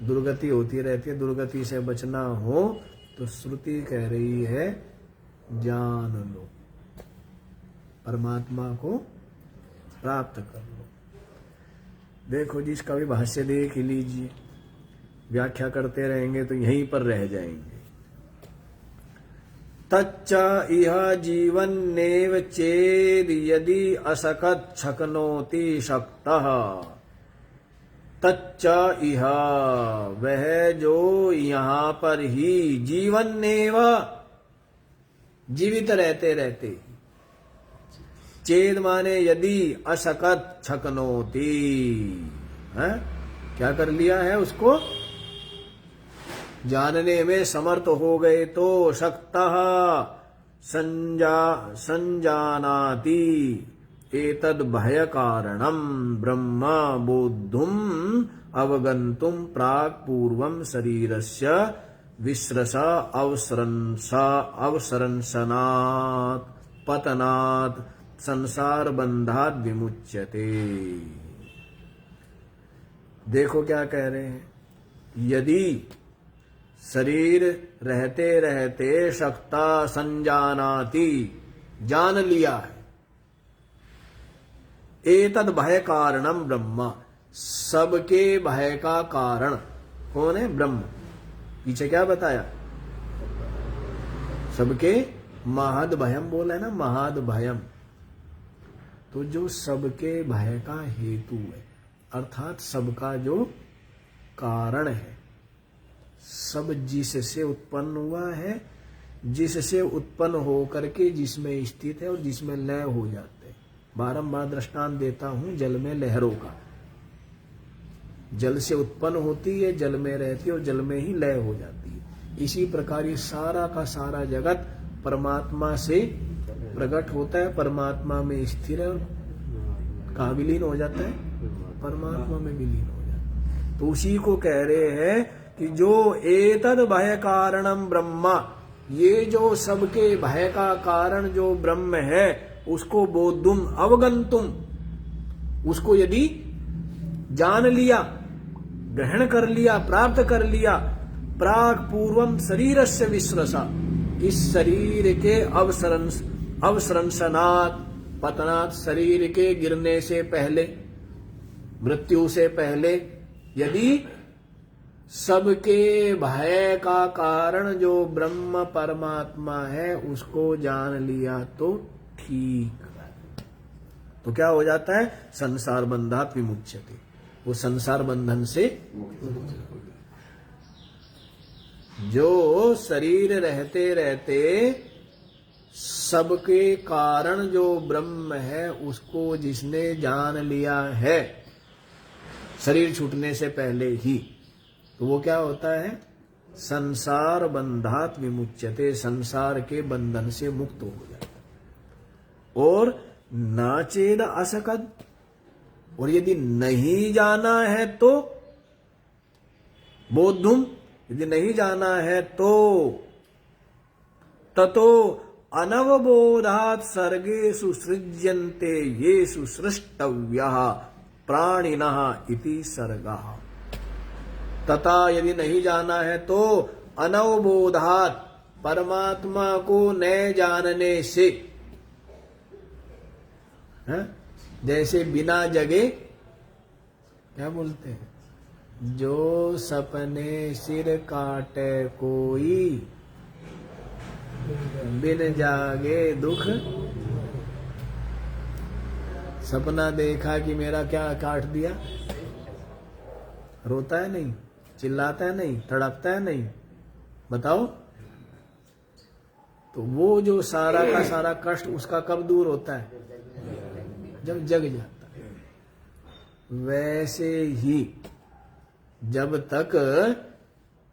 दुर्गति होती रहती है। दुर्गति से बचना हो तो श्रुति कह रही है जान लो, परमात्मा को प्राप्त कर लो। देखो जी, इसका भी भाष्य देख ही लीजिए, व्याख्या करते रहेंगे तो यहीं पर रह जाएंगे। तच्च इह जीवन्नेव चेद यदि असकत छकनोति शक्तः। तच्च इह, वह जो यहां पर ही, जीवन्नेव, जीवित रहते रहते, चेद माने यदि, असकत छकनोति, है क्या कर लिया है, उसको जानने में समर्थ हो गए तो, शक्तः संजानाति एतद् भय कारणम ब्रह्म बोद्धुम अवगंतुम प्राक् पूर्वम शरीरस्य विश्रसा अवसरंसनात् पतनात् संसार बंधात विमुच्यते। देखो क्या कह रहे हैं, यदि शरीर रहते रहते शक्ता संजानाति, जान लिया है, एतद भय कारणम ब्रह्म, सबके भय का कारण कौन है? ब्रह्म। पीछे क्या बताया? सबके महद भयम बोला है ना, महद भयम। तो जो सबके भय का हेतु है, अर्थात सबका जो कारण है, सब जिससे उत्पन्न हुआ है, जिससे उत्पन्न होकर के जिसमें स्थित है और जिसमें लय हो जाते हैं। बारंबार दृष्टांत देता हूं जल में लहरों का। जल से उत्पन्न होती है, जल में रहती है और जल में ही लय हो जाती है। इसी प्रकार ये सारा का सारा जगत परमात्मा से प्रकट होता है, परमात्मा में स्थिर है और कहाँ विलीन हो जाता है? परमात्मा में विलीन हो जाता है। तो उसी को कह रहे हैं कि जो एतद भय कारणम ब्रह्मा, ये जो सबके भय का कारण जो ब्रह्म है, उसको बोधुम अवगंतुम, उसको यदि जान लिया, ग्रहण कर लिया, प्राप्त कर लिया, प्राक पूर्वम शरीरस्य विश्रसा, इस शरीर के अवसरंसनात् पतनात्, शरीर के गिरने से पहले, मृत्यु से पहले, यदि सबके भय का कारण जो ब्रह्म परमात्मा है उसको जान लिया तो ठीक है। तो क्या हो जाता है? संसार बंधात विमुच्यते, वो संसार बंधन से जो शरीर रहते रहते सबके कारण जो ब्रह्म है उसको जिसने जान लिया है शरीर छूटने से पहले ही, तो वो क्या होता है? संसार बंधात विमुच्यते, संसार के बंधन से मुक्त हो जाता है। और नाचेद असकद, और यदि नहीं जाना है तो बोधुम, यदि नहीं जाना है तो ततो अनवबोधात् सर्गेषु सृज्यन्ते येषु सृष्टव्यः प्राणिनः इति सर्गः। तथा यदि नहीं जाना है तो अनवबोधात्, परमात्मा को न जानने से, है? जैसे बिना जगे क्या बोलते हैं, जो सपने सिर काटे कोई, बिन जागे दुख। सपना देखा कि मेरा क्या काट दिया, रोता है नहीं, चिल्लाता है नहीं, तड़पता है नहीं, बताओ। तो वो जो सारा का सारा कष्ट उसका कब दूर होता है? जब जग जाता है। वैसे ही जब तक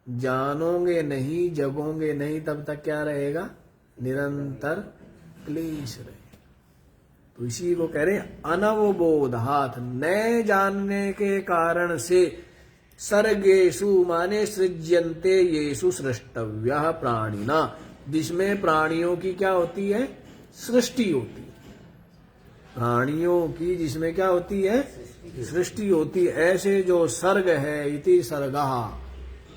जानोगे नहीं, जगोगे नहीं, तब तक क्या रहेगा? निरंतर क्लेश रहेगा। तो इसी को कह रहे हैं अनवबोधात्, न जानने के कारण से सर्गेषु माने सृज्यन्ते येषु सृष्टव्यः प्राणिना, जिसमें प्राणियों की क्या होती है? सृष्टि होती है। प्राणियों की जिसमें क्या होती है? सृष्टि होती है। ऐसे जो सर्ग है, इति सर्गः,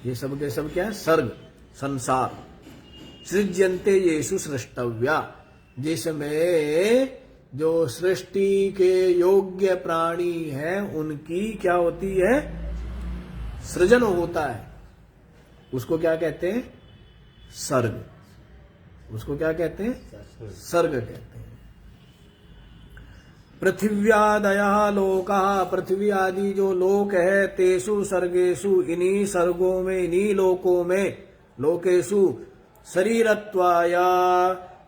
ये सब के सब क्या है? सर्ग, संसार। सृज्यन्ते येषु सृष्टव्या, जिसमें जो सृष्टि के योग्य प्राणी है उनकी क्या होती है? सृजन होता है। उसको क्या कहते हैं? सर्ग। उसको क्या कहते हैं? सर्ग कहते हैं। पृथिव्यादयः लोकः, पृथ्वी आदि जो लोक है, तेषु सर्गेषु, इन्हीं सर्गों में, इन्हीं लोकों में, लोकेषु शरीरत्वाय,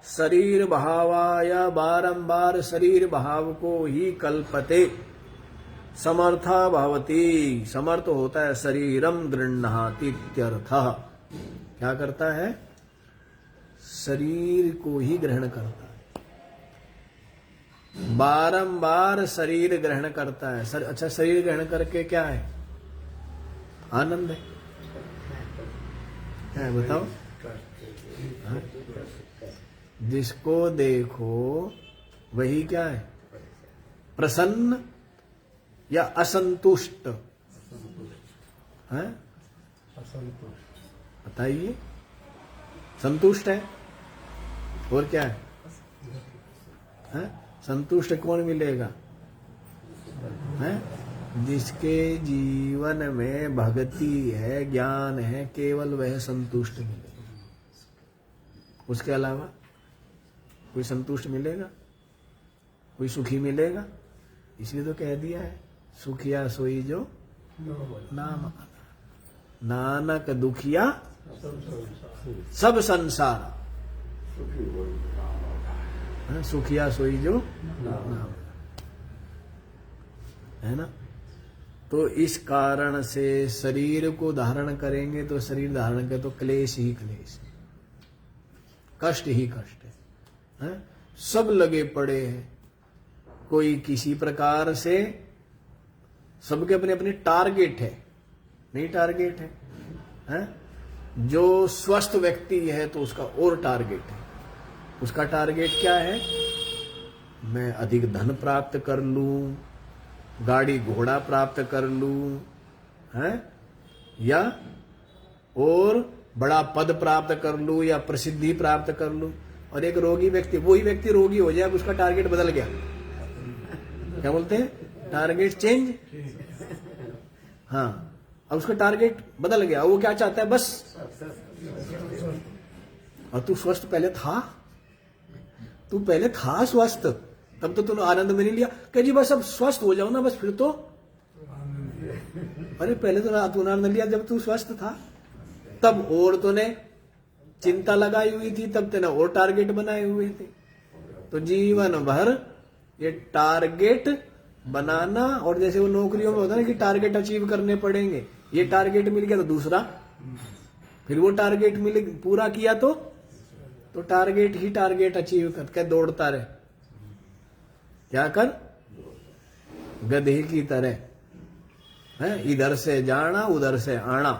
शरीर भावाय, बारंबार शरीर भाव को ही कल्पते, समर्था भवति, समर्थ होता है, शरीरम गृह्णाति इत्यर्थः। क्या करता है? शरीर को ही ग्रहण करता है, बारंबार शरीर ग्रहण करता है। अच्छा, शरीर ग्रहण करके क्या है? आनंद है। क्या है बताओ? हाँ? जिसको देखो वही क्या है? प्रसन्न या असंतुष्ट है? बताइए। संतुष्ट है और क्या है? संतुष्ट कौन मिलेगा? है? जिसके जीवन में भक्ति है, ज्ञान है, केवल वह संतुष्ट मिलेगा। उसके अलावा कोई संतुष्ट मिलेगा? कोई सुखी मिलेगा? इसलिए तो कह दिया है, सुखिया सोई जो नाम आना, नानक दुखिया सब संसार। सुखिया सोई जो नाम है ना। तो इस कारण से शरीर को धारण करेंगे तो शरीर धारण करे तो क्लेश ही क्लेश है, कष्ट ही कष्ट है। सब लगे पड़े हैं, कोई किसी प्रकार से, सबके अपने अपने टारगेट है, नहीं टारगेट है? जो स्वस्थ व्यक्ति है तो उसका और टारगेट है। उसका टारगेट क्या है? मैं अधिक धन प्राप्त कर लूं, गाड़ी घोड़ा प्राप्त कर लूं, है? या और बड़ा पद प्राप्त कर लूं, या प्रसिद्धि प्राप्त कर लूं। और एक रोगी व्यक्ति, वही व्यक्ति रोगी हो जाए, उसका टारगेट बदल गया। क्या बोलते हैं? Target change. हाँ, अब उसका टारगेट बदल गया। वो क्या चाहता है? बस। और तू स्वस्थ पहले था, तू पहले था स्वस्थ, तब तो तूने आनंद में नहीं लिया। कह जी बस अब स्वस्थ हो जाओ ना, बस फिर तो। अरे पहले तो तूने आनंद लिया जब तू स्वस्थ था, तब और तूने चिंता लगाई हुई थी, तब तेने और टारगेट बनाए हुए थे। तो जीवन भर ये टारगेट बनाना, और जैसे वो नौकरियों में होता है ना कि टारगेट अचीव करने पड़ेंगे, ये टारगेट मिल गया तो दूसरा, फिर वो टारगेट मिल पूरा किया तो टारगेट ही टारगेट अचीव करके दौड़ता रहे। क्या कर? गधे की तरह है, इधर से जाना उधर से आना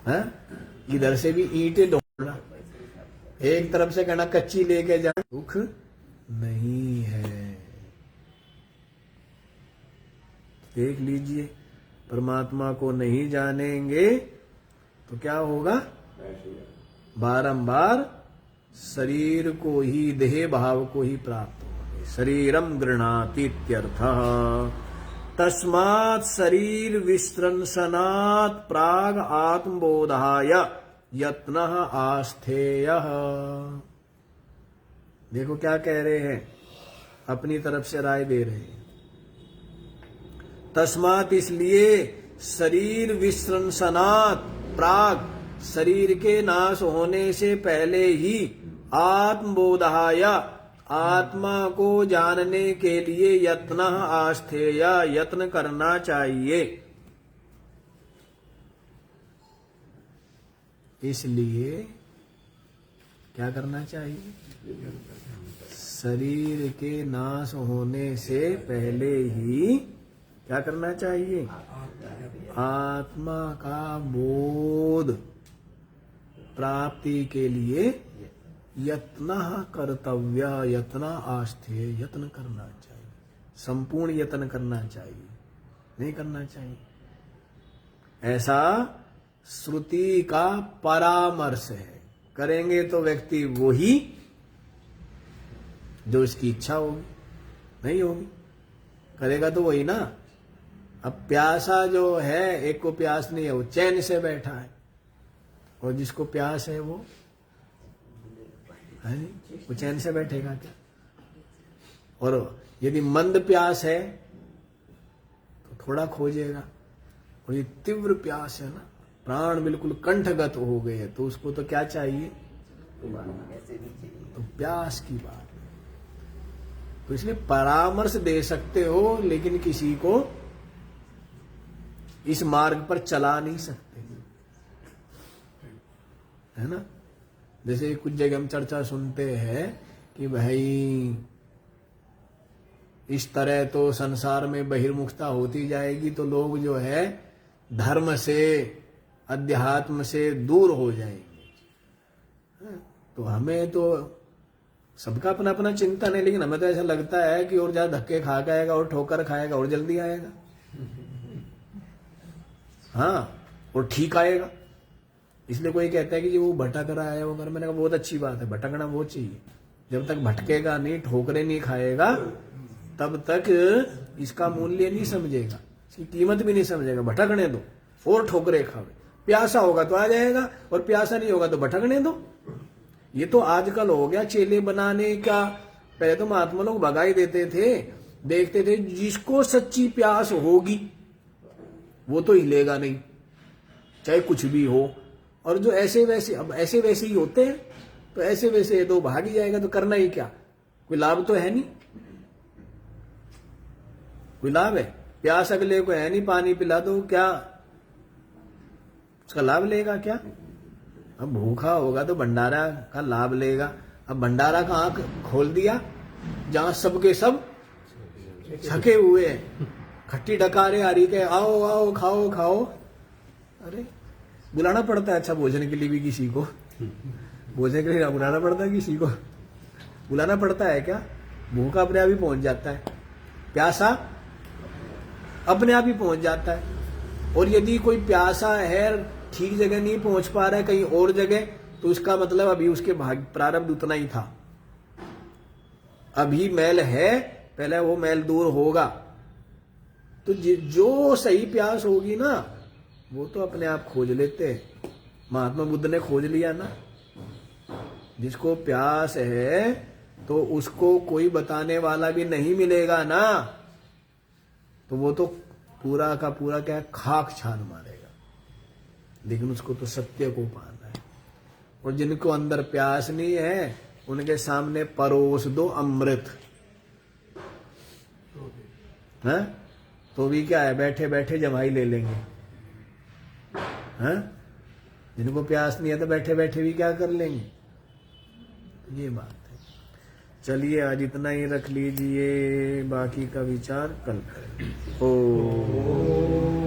है, इधर से भी ईंटें ढोना, एक तरफ से कहना कच्ची लेके जाना, दुख नहीं है। देख लीजिए, परमात्मा को नहीं जानेंगे तो क्या होगा? बारंबार शरीर को ही, देह भाव को ही प्राप्त होंगे। शरीरम गृह्णाति इत्यर्थः। तस्मात् शरीर विस्त्रंसनात् प्राग आत्मबोधाय यत्नः आस्थेयः। देखो क्या कह रहे हैं, अपनी तरफ से राय दे रहे हैं। तस्मात् इसलिए, शरीर विस्त्रंसनात् प्राग, शरीर के नाश होने से पहले ही आत्मबोधाय आत्मा को जानने के लिए यत्न आस्थेय यत्न करना चाहिए। इसलिए क्या करना चाहिए? शरीर के नाश होने से पहले ही क्या करना चाहिए? आत्मा का बोध प्राप्ति के लिए यत्न कर्तव्य यत्न आस्थेय यत्न करना चाहिए। संपूर्ण यत्न करना चाहिए, नहीं करना चाहिए। ऐसा श्रुति का परामर्श है। करेंगे तो व्यक्ति वही जो इसकी इच्छा होगी, नहीं होगी करेगा तो वही ना। अब प्यासा जो है, एक को प्यास नहीं है, वो चैन से बैठा है, और जिसको प्यास है वो है नहीं, वो चैन से बैठेगा क्या? और यदि मंद प्यास है तो थोड़ा खोजेगा, और ये तीव्र प्यास है ना, प्राण बिल्कुल कंठगत हो गए हैं, तो उसको तो क्या चाहिए? तो प्यास की बात है। तो इसलिए परामर्श दे सकते हो, लेकिन किसी को इस मार्ग पर चला नहीं सकते, है ना। जैसे कुछ जगह हम चर्चा सुनते हैं कि भाई इस तरह तो संसार में बहिर्मुखता होती जाएगी तो लोग जो है धर्म से अध्यात्म से दूर हो जाएंगे। तो हमें तो सबका अपना अपना चिंतन है, लेकिन हमें तो ऐसा लगता है कि और ज्यादा धक्के खा के आएगा और ठोकर खाएगा और जल्दी आएगा, हाँ, और ठीक आएगा। इसलिए कोई कहता है कि जी वो भटक रहा है वो कर, मैंने कहा बहुत अच्छी बात है, भटकना वो चाहिए। जब तक भटकेगा नहीं, ठोकरे नहीं खाएगा, तब तक इसका मूल्य नहीं समझेगा, इसकी कीमत भी नहीं समझेगा। भटकने दो और ठोकरे खावे। प्यासा होगा तो आ जाएगा, और प्यासा नहीं होगा तो भटकने दो। ये तो आजकल हो गया चेले बनाने का। पहले तो महात्मा लोग भगाई देते थे, देखते थे जिसको सच्ची प्यास होगी वो तो हिलेगा नहीं, चाहे कुछ भी हो। और जो ऐसे वैसे, अब ऐसे वैसे ही होते हैं, तो ऐसे वैसे तो भाग ही जाएगा, तो करना ही क्या? कोई लाभ तो है नहीं, कोई लाभ है? प्यास अगले को है नहीं, पानी पिला दो, क्या उसका लाभ लेगा क्या? अब भूखा होगा तो भंडारा का लाभ लेगा। अब भंडारा का आंख खोल दिया, जहां सबके सब छके हुए हैं, खट्टी डकारे आ रही के आओ आओ खाओ खाओ। अरे बुलाना पड़ता है अच्छा भोजन के लिए भी किसी को? भोजन के लिए बुलाना पड़ता है किसी को? बुलाना पड़ता है क्या? भूखा अपने आप ही पहुंच जाता है, प्यासा अपने आप ही पहुंच जाता है। और यदि कोई प्यासा है, ठीक जगह नहीं पहुंच पा रहा है, कहीं और जगह, तो उसका मतलब अभी उसके प्रारब्ध उतना ही था। अभी मैल है, पहले वो मैल दूर होगा। तो जो सही प्यास होगी ना, वो तो अपने आप खोज लेते हैं। महात्मा बुद्ध ने खोज लिया ना, जिसको प्यास है तो उसको कोई बताने वाला भी नहीं मिलेगा ना, तो वो तो पूरा का पूरा क्या खाक छान मारेगा। लेकिन उसको तो सत्य को पाना है। और जिनको अंदर प्यास नहीं है, उनके सामने परोस दो अमृत, है तो भी क्या है, बैठे बैठे जमाई ले लेंगे, हैं? जिनको प्यास नहीं है तो बैठे बैठे भी क्या कर लेंगे। ये बात है। चलिए आज इतना ही रख लीजिए, बाकी का विचार कल करें। ओ